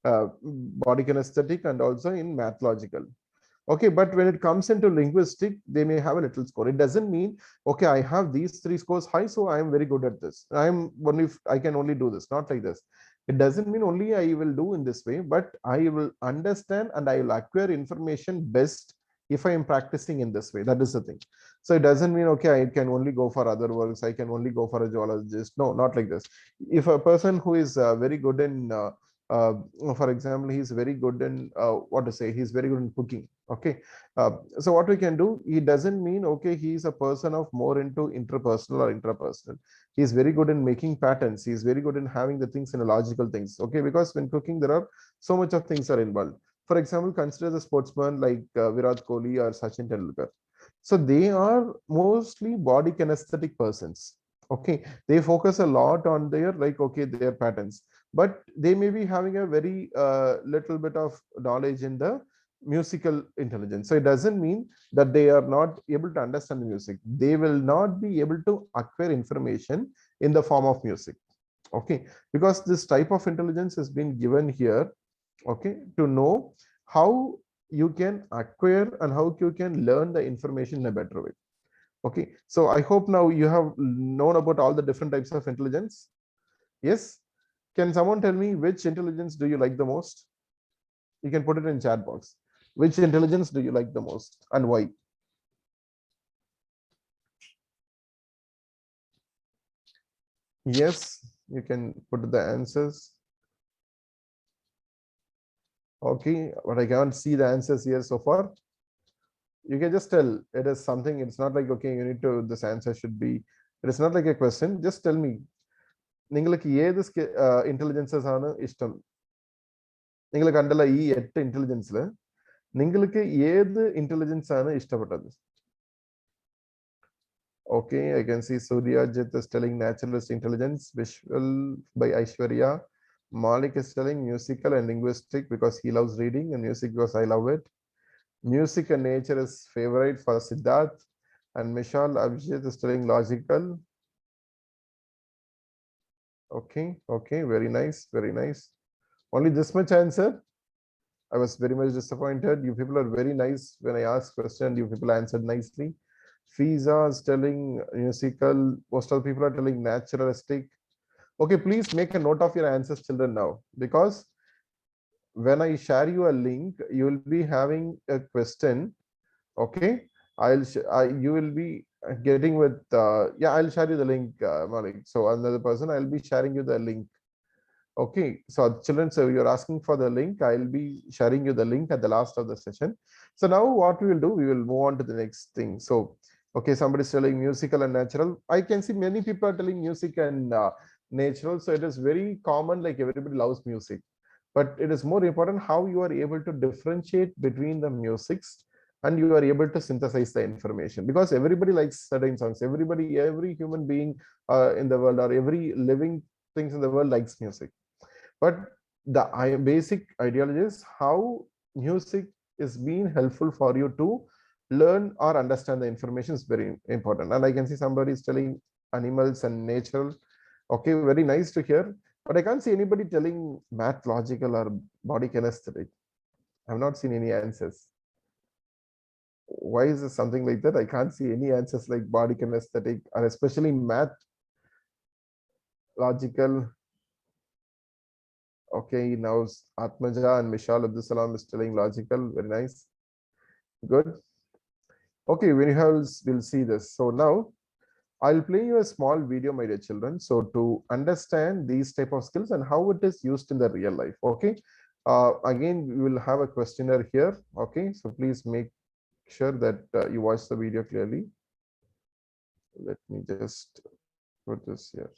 body kinesthetic and also in math logical. Okay, but when it comes into linguistic, they may have a little score. It doesn't mean, okay, I have these 3 scores high, so I am very good at this. I can only do this, not like this. It doesn't mean only I will do in this way, but I will understand and I will acquire information best if I am practicing in this way. That is the thing. So it doesn't mean, okay, I can only go for other works, I can only go for a geologist. No, not like this. If a person who is very good in for example, he's very good in he's very good in cooking. Okay, so what we can do, it doesn't mean, okay, he's a person of more into interpersonal or intrapersonal. He's very good in making patterns, he's very good in having the things in a logical things. Okay, because when cooking, there are so much of things are involved. For example, consider the sportsman like Virat Kohli or Sachin Tendulkar. So they are mostly body kinesthetic persons. Okay, they focus a lot on their their patterns, but they may be having a very little bit of knowledge in the musical intelligence. So it doesn't mean that they are not able to understand the music. They will not be able to acquire information in the form of music. Okay, because this type of intelligence has been given here, okay, to know how you can acquire and how you can learn the information in a better way. Okay, so I hope now you have known about all the different types of intelligence. Yes, can someone tell me which intelligence do you like the most? You can put it in chat box. Which intelligence do you like the most and why? Yes, you can put the answers. Okay, but I can't see the answers here so far. You can just tell it is something. It's not like, okay, you need to, this answer should be, it is not like a question. Just tell me. നിങ്ങൾക്ക് ഏത് intelligences ആണ് ഇഷ്ടം? നിങ്ങൾ കണ്ടല്ല ഈ 8 intelligenceൽ നിങ്ങൾക്ക് ഏത് intelligence ആണ് ഇഷ്ടപ്പെട്ടത്? Okay, I can see Surya Jit is telling naturalistic intelligence, visual by Aishwarya. Malik is telling musical and linguistic because he loves reading, and music because I love it. Music and nature is favorite for Siddharth, and Mishal Abhijit is telling logical. Okay, okay, very nice, very nice. Only this much answer? I was very much disappointed. You people are very nice. When I asked question, you people answered nicely. Fiza is telling musical. Most of the people are telling naturalistic. Okay, please make a note of your answers, children, now, because when I share you a link, you will be having a question. Okay, you will be getting with yeah, I'll share you the link, Malik. So another person, I'll be sharing you the link. Okay, so children, so you're asking for the link. I'll be sharing you the link at the last of the session. So now what we will do, we will move on to the next thing. So, okay, somebody's telling musical and natural. I can see many people are telling music and natural. So it is very common, like everybody loves music. But it is more important how you are able to differentiate between the musics and you are able to synthesize the information, because everybody likes certain songs. Every human being in the world, or every living things in the world, likes music. But the basic ideology is how music is being helpful for you to learn or understand the information is very important. And I can see somebody is telling animals and natural. Okay, very nice to hear. But I can't see anybody telling math, logical, or body kinesthetic. I have not seen any answers. Why is it something like that? I can't see any answers like body kinesthetic, or especially math, logical. Okay, now Atmaja and Mishal Abdul Salam is telling logical. Very nice. Good. Okay, when you have, we'll see this. So now I'll play you a small video, my dear children, so to understand these type of skills and how it is used in the real life. Okay. Again, we will have a questionnaire here. Okay, so please make sure that you watch the video clearly. Let me just put this here.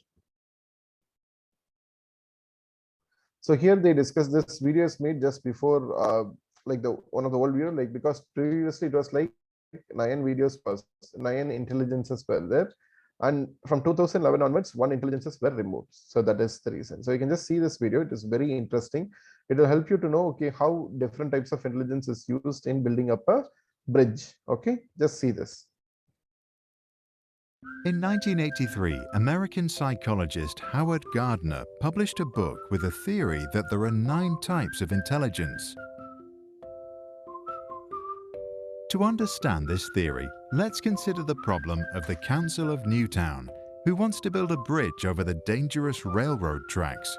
So here they discuss, this video is made just before like the one of the old video, like because previously it was like 9 videos per 9 intelligences were there, and from 2011 onwards 1 intelligences were removed. So that is the reason. So you can just see this video. It is very interesting. It will help you to know, okay, how different types of intelligence is used in building up a bridge. Okay, just see this. In 1983, American psychologist Howard Gardner published a book with a theory that there are 9 types of intelligence. To understand this theory, let's consider the problem of the Council of Newtown, who wants to build a bridge over the dangerous railroad tracks.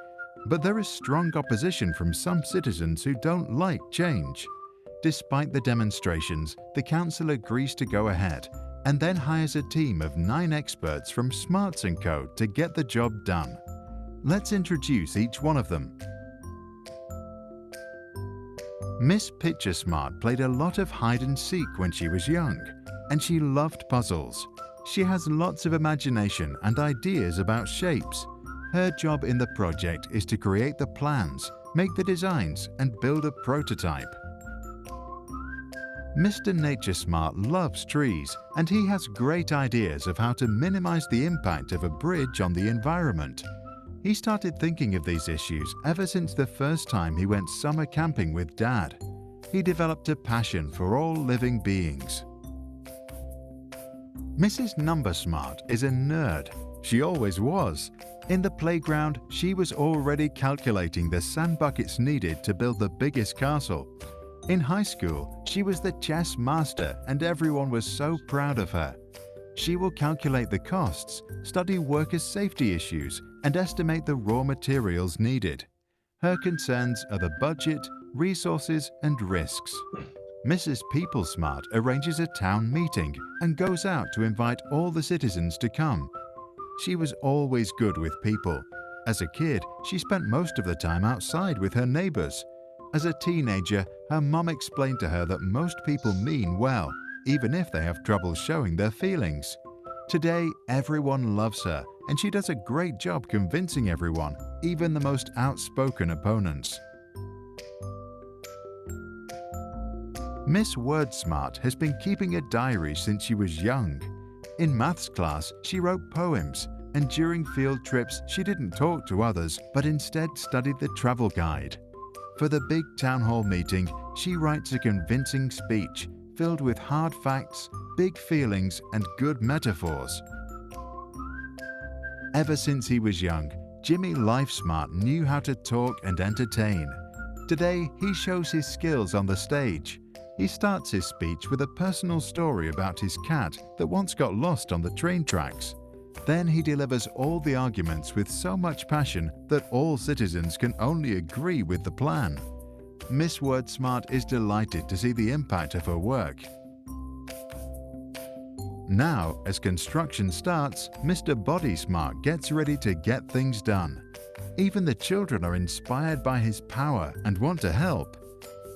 But there is strong opposition from some citizens who don't like change. Despite the demonstrations, the council agrees to go ahead and then hires a team of 9 experts from Smarts & Co. to get the job done. Let's introduce each one of them. Miss Picture Smart played a lot of hide and seek when she was young, and she loved puzzles. She has lots of imagination and ideas about shapes. Her job in the project is to create the plans, make the designs, and build a prototype. Mr. Nature Smart loves trees, and he has great ideas of how to minimize the impact of a bridge on the environment. He started thinking of these issues ever since the first time he went summer camping with Dad. He developed a passion for all living beings. Mrs. Number Smart is a nerd. She always was. In the playground, she was already calculating the sand buckets needed to build the biggest castle. In high school, she was the chess master and everyone was so proud of her. She will calculate the costs, study workers' safety issues, and estimate the raw materials needed. Her concerns are the budget, resources, and risks. Mrs. People Smart arranges a town meeting and goes out to invite all the citizens to come. She was always good with people. As a kid, she spent most of the time outside with her neighbors. As a teenager, her mom explained to her that most people mean well, even if they have trouble showing their feelings. Today, everyone loves her, and she does a great job convincing everyone, even the most outspoken opponents. Miss WordSmart has been keeping a diary since she was young. In maths class, she wrote poems, and during field trips, she didn't talk to others, but instead studied the travel guide. For the big town hall meeting, she writes a convincing speech filled with hard facts, big feelings, and good metaphors. Ever since he was young, Jimmy LifeSmart knew how to talk and entertain. Today, he shows his skills on the stage. He starts his speech with a personal story about his cat that once got lost on the train tracks. Then he delivers all the arguments with so much passion that all citizens can only agree with the plan. Miss Wordsmart is delighted to see the impact of her work. Now, as construction starts, Mr. Bodysmart gets ready to get things done. Even the children are inspired by his power and want to help.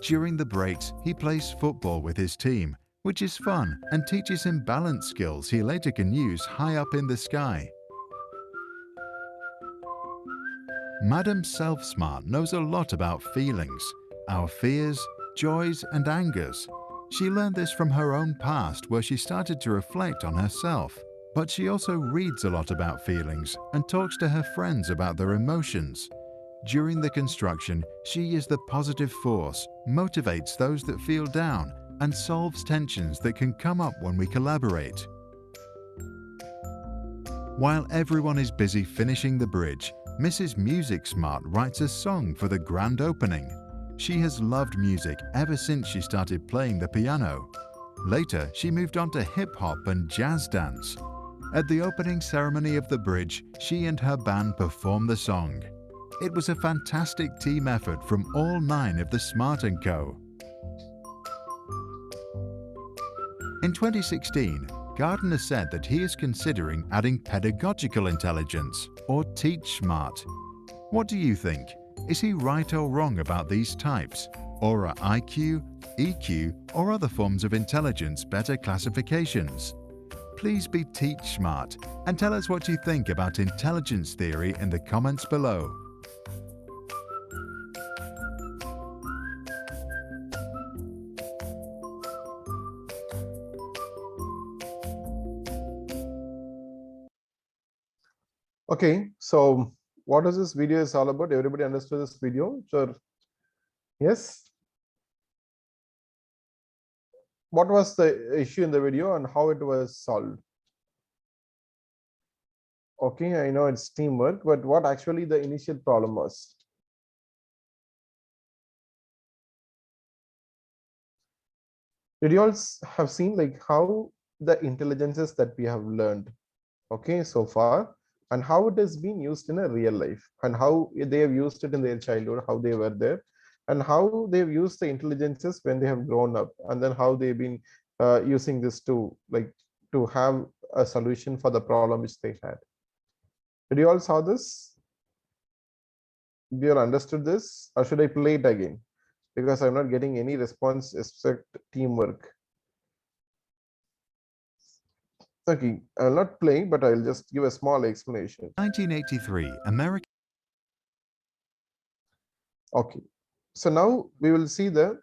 During the breaks, he plays football with his team, which is fun and teaches him balance skills he later can use high up in the sky. Madame Self-Smart knows a lot about feelings, our fears, joys and angers. She learned this from her own past where she started to reflect on herself. But she also reads a lot about feelings and talks to her friends about their emotions. During the construction, she is the positive force, motivates those that feel down, and solves tensions that can come up when we collaborate. While everyone is busy finishing the bridge, Mrs. Music Smart writes a song for the grand opening. She has loved music ever since she started playing the piano. Later, she moved on to hip-hop and jazz dance. At the opening ceremony of the bridge, she and her band performed the song. It was a fantastic team effort from all 9 of the Smart & Co. In 2016, Gardner said that he is considering adding pedagogical intelligence, or Teach Smart. What do you think? Is he right or wrong about these types? Or are IQ, EQ, or other forms of intelligence better classifications? Please be Teach Smart and tell us what you think about intelligence theory in the comments below. Okay, so what is this video is all about? Everybody understood this video? Sure. Yes. What was the issue in the video and how it was solved? Okay, I know it's teamwork, but what actually the initial problem was? Did you all have seen like how the intelligences that we have learned, okay, so far, and how it has been used in a real life, and how they have used it in their childhood, how they were there, and how they've used the intelligences when they have grown up, and then how they've been using this to have a solution for the problem which they had. Did you all saw this? Did you all understood this, or should I play it again? Because I'm not getting any response except teamwork. Okay, I'll not play, but I'll just give a small explanation. 1983, American. Okay, so now we will see the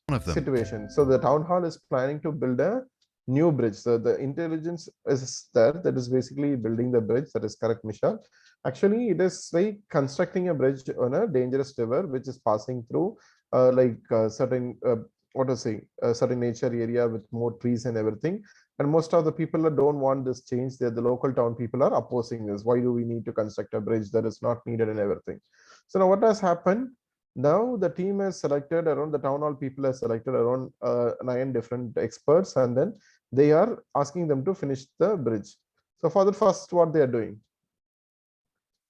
One of them. situation. So the town hall is planning to build a new bridge. So the intelligence is there that is basically building the bridge. That is correct, Michelle. Actually, it is like constructing a bridge on a dangerous river which is passing through certain certain nature area with more trees and everything. And most of the people don't want this change. The local town people are opposing this. Why do we need to construct a bridge that is not needed and everything? So now what has happened? Now the team has selected around the town hall people has selected around 9 different experts, and then they are asking them to finish the bridge. So for the first, what they are doing?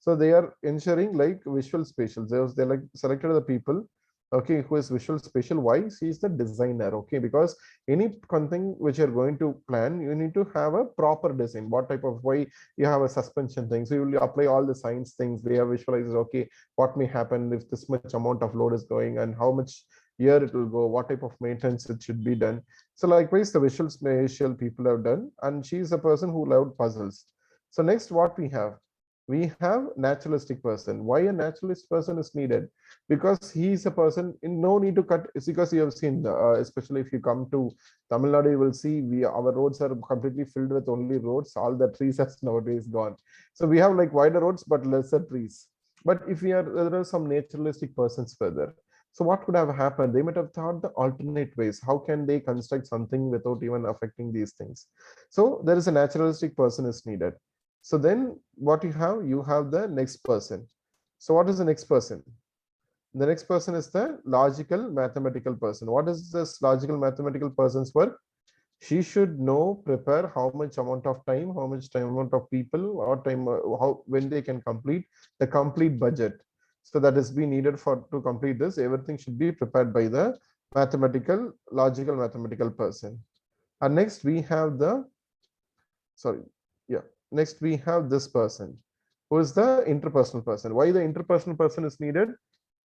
So they are ensuring like visual spatial. They like selected the people, okay, who is visual spatial. Why? She is the designer, okay, because any thing which you're going to plan, you need to have a proper design. What type of way you have a suspension thing, so you will apply all the science things. They have visualized, okay, what may happen if this much amount of load is going and how much year it will go, what type of maintenance it should be done. So likewise the visual spatial people have done, and she is a person who loved puzzles. So next, what we have naturalistic person. Why a naturalist person is needed? Because he is a person in no need to cut. It's because you have seen, especially if you come to Tamil Nadu, you will see our roads are completely filled with only roads. All the trees has nowadays gone. So we have like wider roads but lesser trees. But if there are some naturalistic persons further. So what could have happened? They might have thought the alternate ways. How can they construct something without even affecting these things? So there is a naturalistic person is needed. So then what you have the next person. So what is the next person? The next person is the logical mathematical person. What is this logical mathematical person's work? She should know, prepare how much amount of time, how much time amount of people, or time, how when they can complete the complete budget. So that is be needed for to complete this. Everything should be prepared by the mathematical, logical mathematical person. And next we have the, sorry, yeah. Next we have this person, who is the interpersonal person. Why the interpersonal person is needed?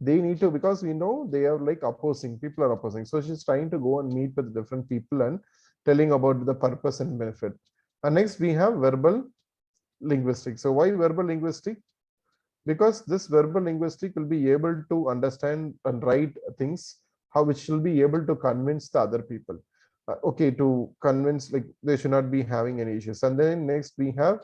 They need to, because we know they are like opposing, people are opposing. So she's trying to go and meet with different people and telling about the purpose and benefit. And next we have verbal linguistic. So why verbal linguistic? Because this verbal linguistic will be able to understand and write things, how which will be able to convince the other people. Okay, to convince, like they should not be having any issues. And then next we have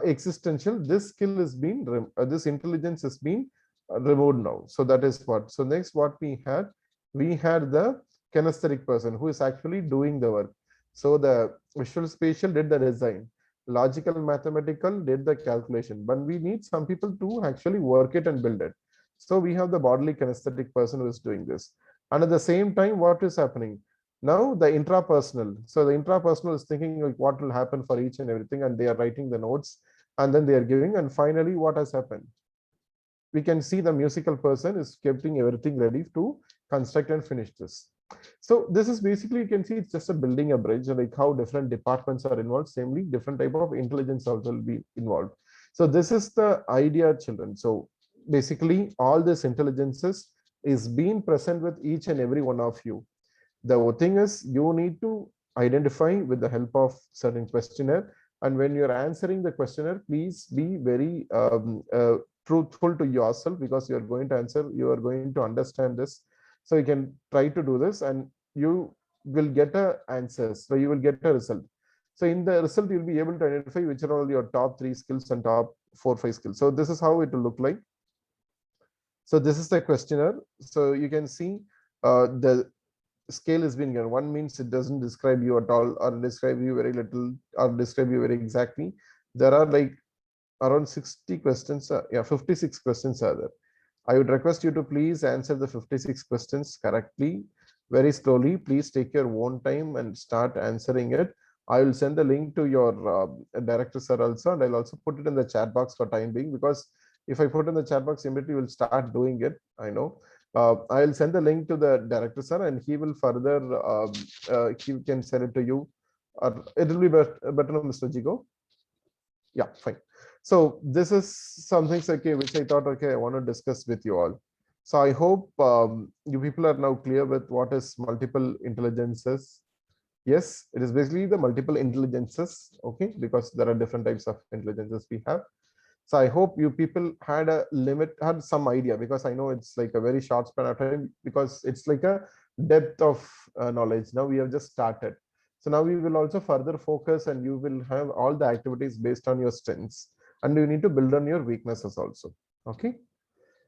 existential. This skill is being this intelligence has been removed now. So that is what. So next what we had the kinesthetic person, who is actually doing the work. So the visual spatial did the design, logical mathematical did the calculation, but we need some people to actually work it and build it. So we have the bodily kinesthetic person who is doing this. And at the same time, what is happening now? The intrapersonal. So the intrapersonal is thinking like what will happen for each and everything, and they are writing the notes, and then they are giving. And finally, what has happened? We can see the musical person is keeping everything ready to construct and finish this. So this is basically, you can see it's just a building a bridge, like how different departments are involved. Samely, different type of intelligence also will be involved. So this is the idea, children. So basically, all this intelligences is being present with each and every one of you. The thing is, you need to identify with the help of certain questionnaire. And when you're answering the questionnaire, please be very truthful to yourself, because you're going to answer, you are going to understand this. So you can try to do this and you will get a answers. So you will get a result. So in the result, you'll be able to identify which are all your top 3 skills and top 4-5 skills. So this is how it will look like. So this is the questionnaire. So you can see the scale has been given. 1 means it doesn't describe you at all, or describe you very little, or describe you very exactly. There are like around 60 questions. 56 questions are there. I would request you to please answer the 56 questions correctly, very slowly. Please take your own time and start answering it. I will send the link to your director sir also, and I'll also put it in the chat box for time being, because if I put in the chat box, immediately will start doing it. I know. I'll send the link to the director sir, and he will further, he can send it to you. Or it will be better, Mr. Jigo. Yeah, fine. So this is something, okay, which I thought, okay, I want to discuss with you all. So I hope you people are now clear with what is multiple intelligences. Yes, it is basically the multiple intelligences, okay, because there are different types of intelligences we have. So I hope you people had some idea, because I know it's like a very short span of time, because it's like a depth of knowledge. Now we have just started. So now we will also further focus, and you will have all the activities based on your strengths, and you need to build on your weaknesses also. Okay.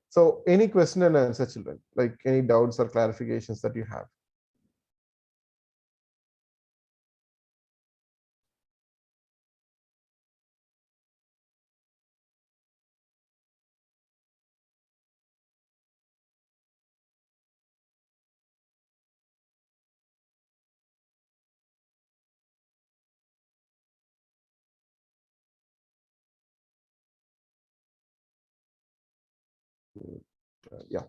So any question and answer, children, like any doubts or clarifications that you have. Yeah.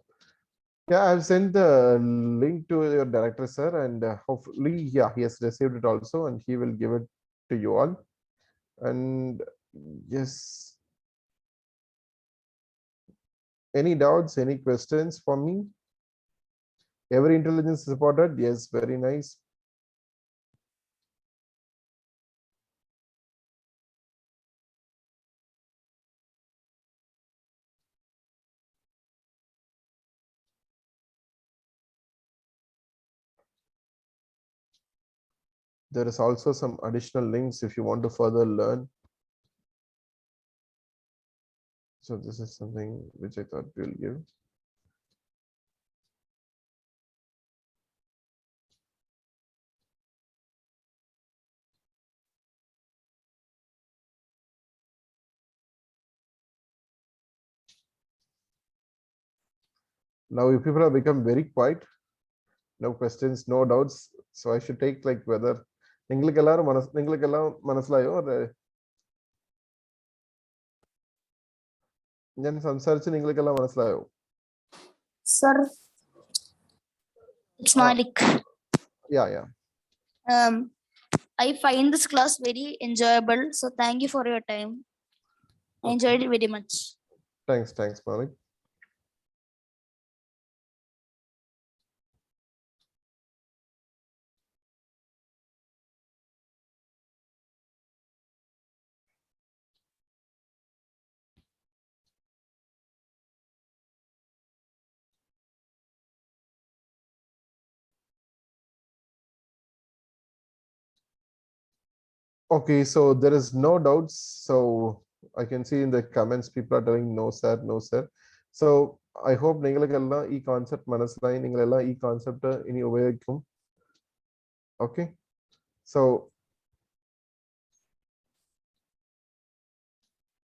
Yeah, I've sent the link to your director, sir, and hopefully, yeah, he has received it also, and he will give it to you all. And yes, any doubts, any questions for me? Every intelligence is reported. Yes, very nice. There is also some additional links if you want to further learn. So this is something which I thought we'll give. Now you people have become very quiet. No questions, no doubts. So I should take like whether ningalkellarum manaslayo or ഞാൻ സംസാരിച്ച് നിങ്ങൾക്കെല്ലാം മനസ്സിലായോ? Sir, it's Malik. Yeah. I find this class very enjoyable. So thank you for your time. I enjoyed it very much. Thanks, Malik. Okay, so there is no doubts. So I can see in the comments people are telling no sir, no sir. So I hope ningalekella ee concept manasilayi, ningalella ee concept ini ubhayikkum. Okay, so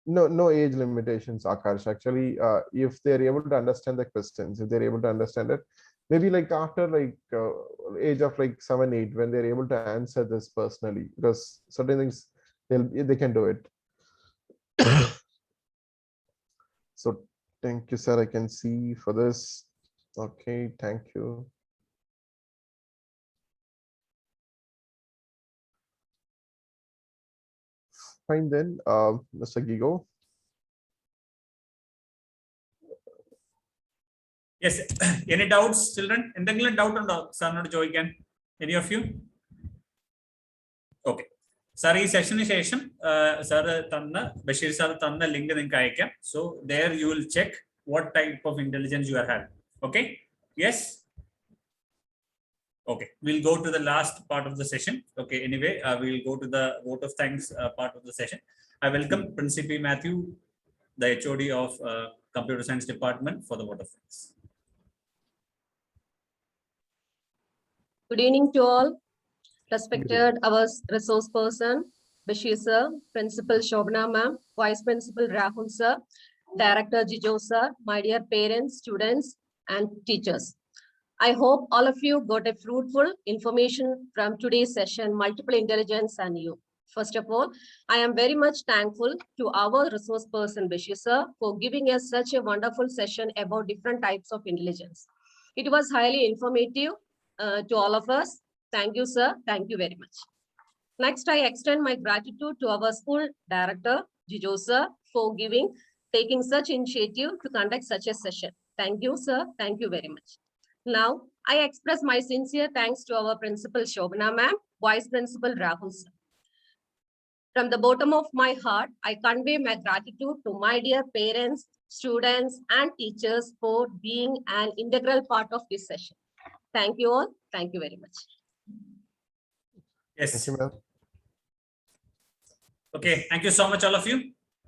no age limitations, Akash. Actually, if they're able to understand the questions, if they're able to understand it, maybe like after like age of like 7-8, when they're able to answer this personally, because certain things they can do it. So thank you, sir. I can see for this. Okay, thank you. Fine then, Mr. Gigo. Yes. Any doubts, children? എന്തെങ്കിലും doubt ഉണ്ടോ സാറിനോട് ചോദിക്കാൻ? Any of you? Okay. Sir ഈ സെഷന് ശേഷം Basheer sir തന്ന link നിങ്ങൾക്ക് അയക്കാം. So there you will check what type of intelligence you are having. Okay? Yes? Okay. We'll go to the last part of the session. Okay. Anyway, we'll go to the vote of thanks part of the session. I welcome Principal Matthew, the HOD of Computer Science Department, for the vote of thanks. Good evening to all. Respected our resource person, Bashir sir, Principal Shobna ma'am, Vice Principal Rahul sir, Director Jijo sir, my dear parents, students, and teachers. I hope all of you got a fruitful information from today's session, multiple intelligence and you. First of all, I am very much thankful to our resource person, Bashir sir, for giving us such a wonderful session about different types of intelligence. It was highly informative to all of us. Thank you, sir. Thank you very much. Next, I extend my gratitude to our school director, Jijo sir, for taking such initiative to conduct such a session. Thank you, sir. Thank you very much. Now, I express my sincere thanks to our principal, Shobana ma'am, Vice Principal Rahul sir. From the bottom of my heart, I convey my gratitude to my dear parents, students, and teachers for being an integral part of this session. Thank you all. Thank you very much. Yes. Thank you, ma'am. Okay. Thank you so much, all of you.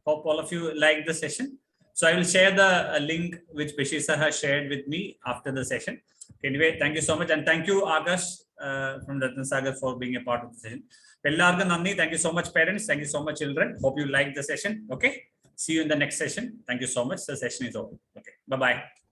Hope all of you like the session. So I will share the link which Bashir sir has shared with me after the session. Anyway, thank you so much. And thank you, Akash from Ratna Sagar, for being a part of the session. Thank you so much, parents. Thank you so much, children. Hope you like the session. Okay. See you in the next session. Thank you so much. The session is over. Okay. Bye-bye.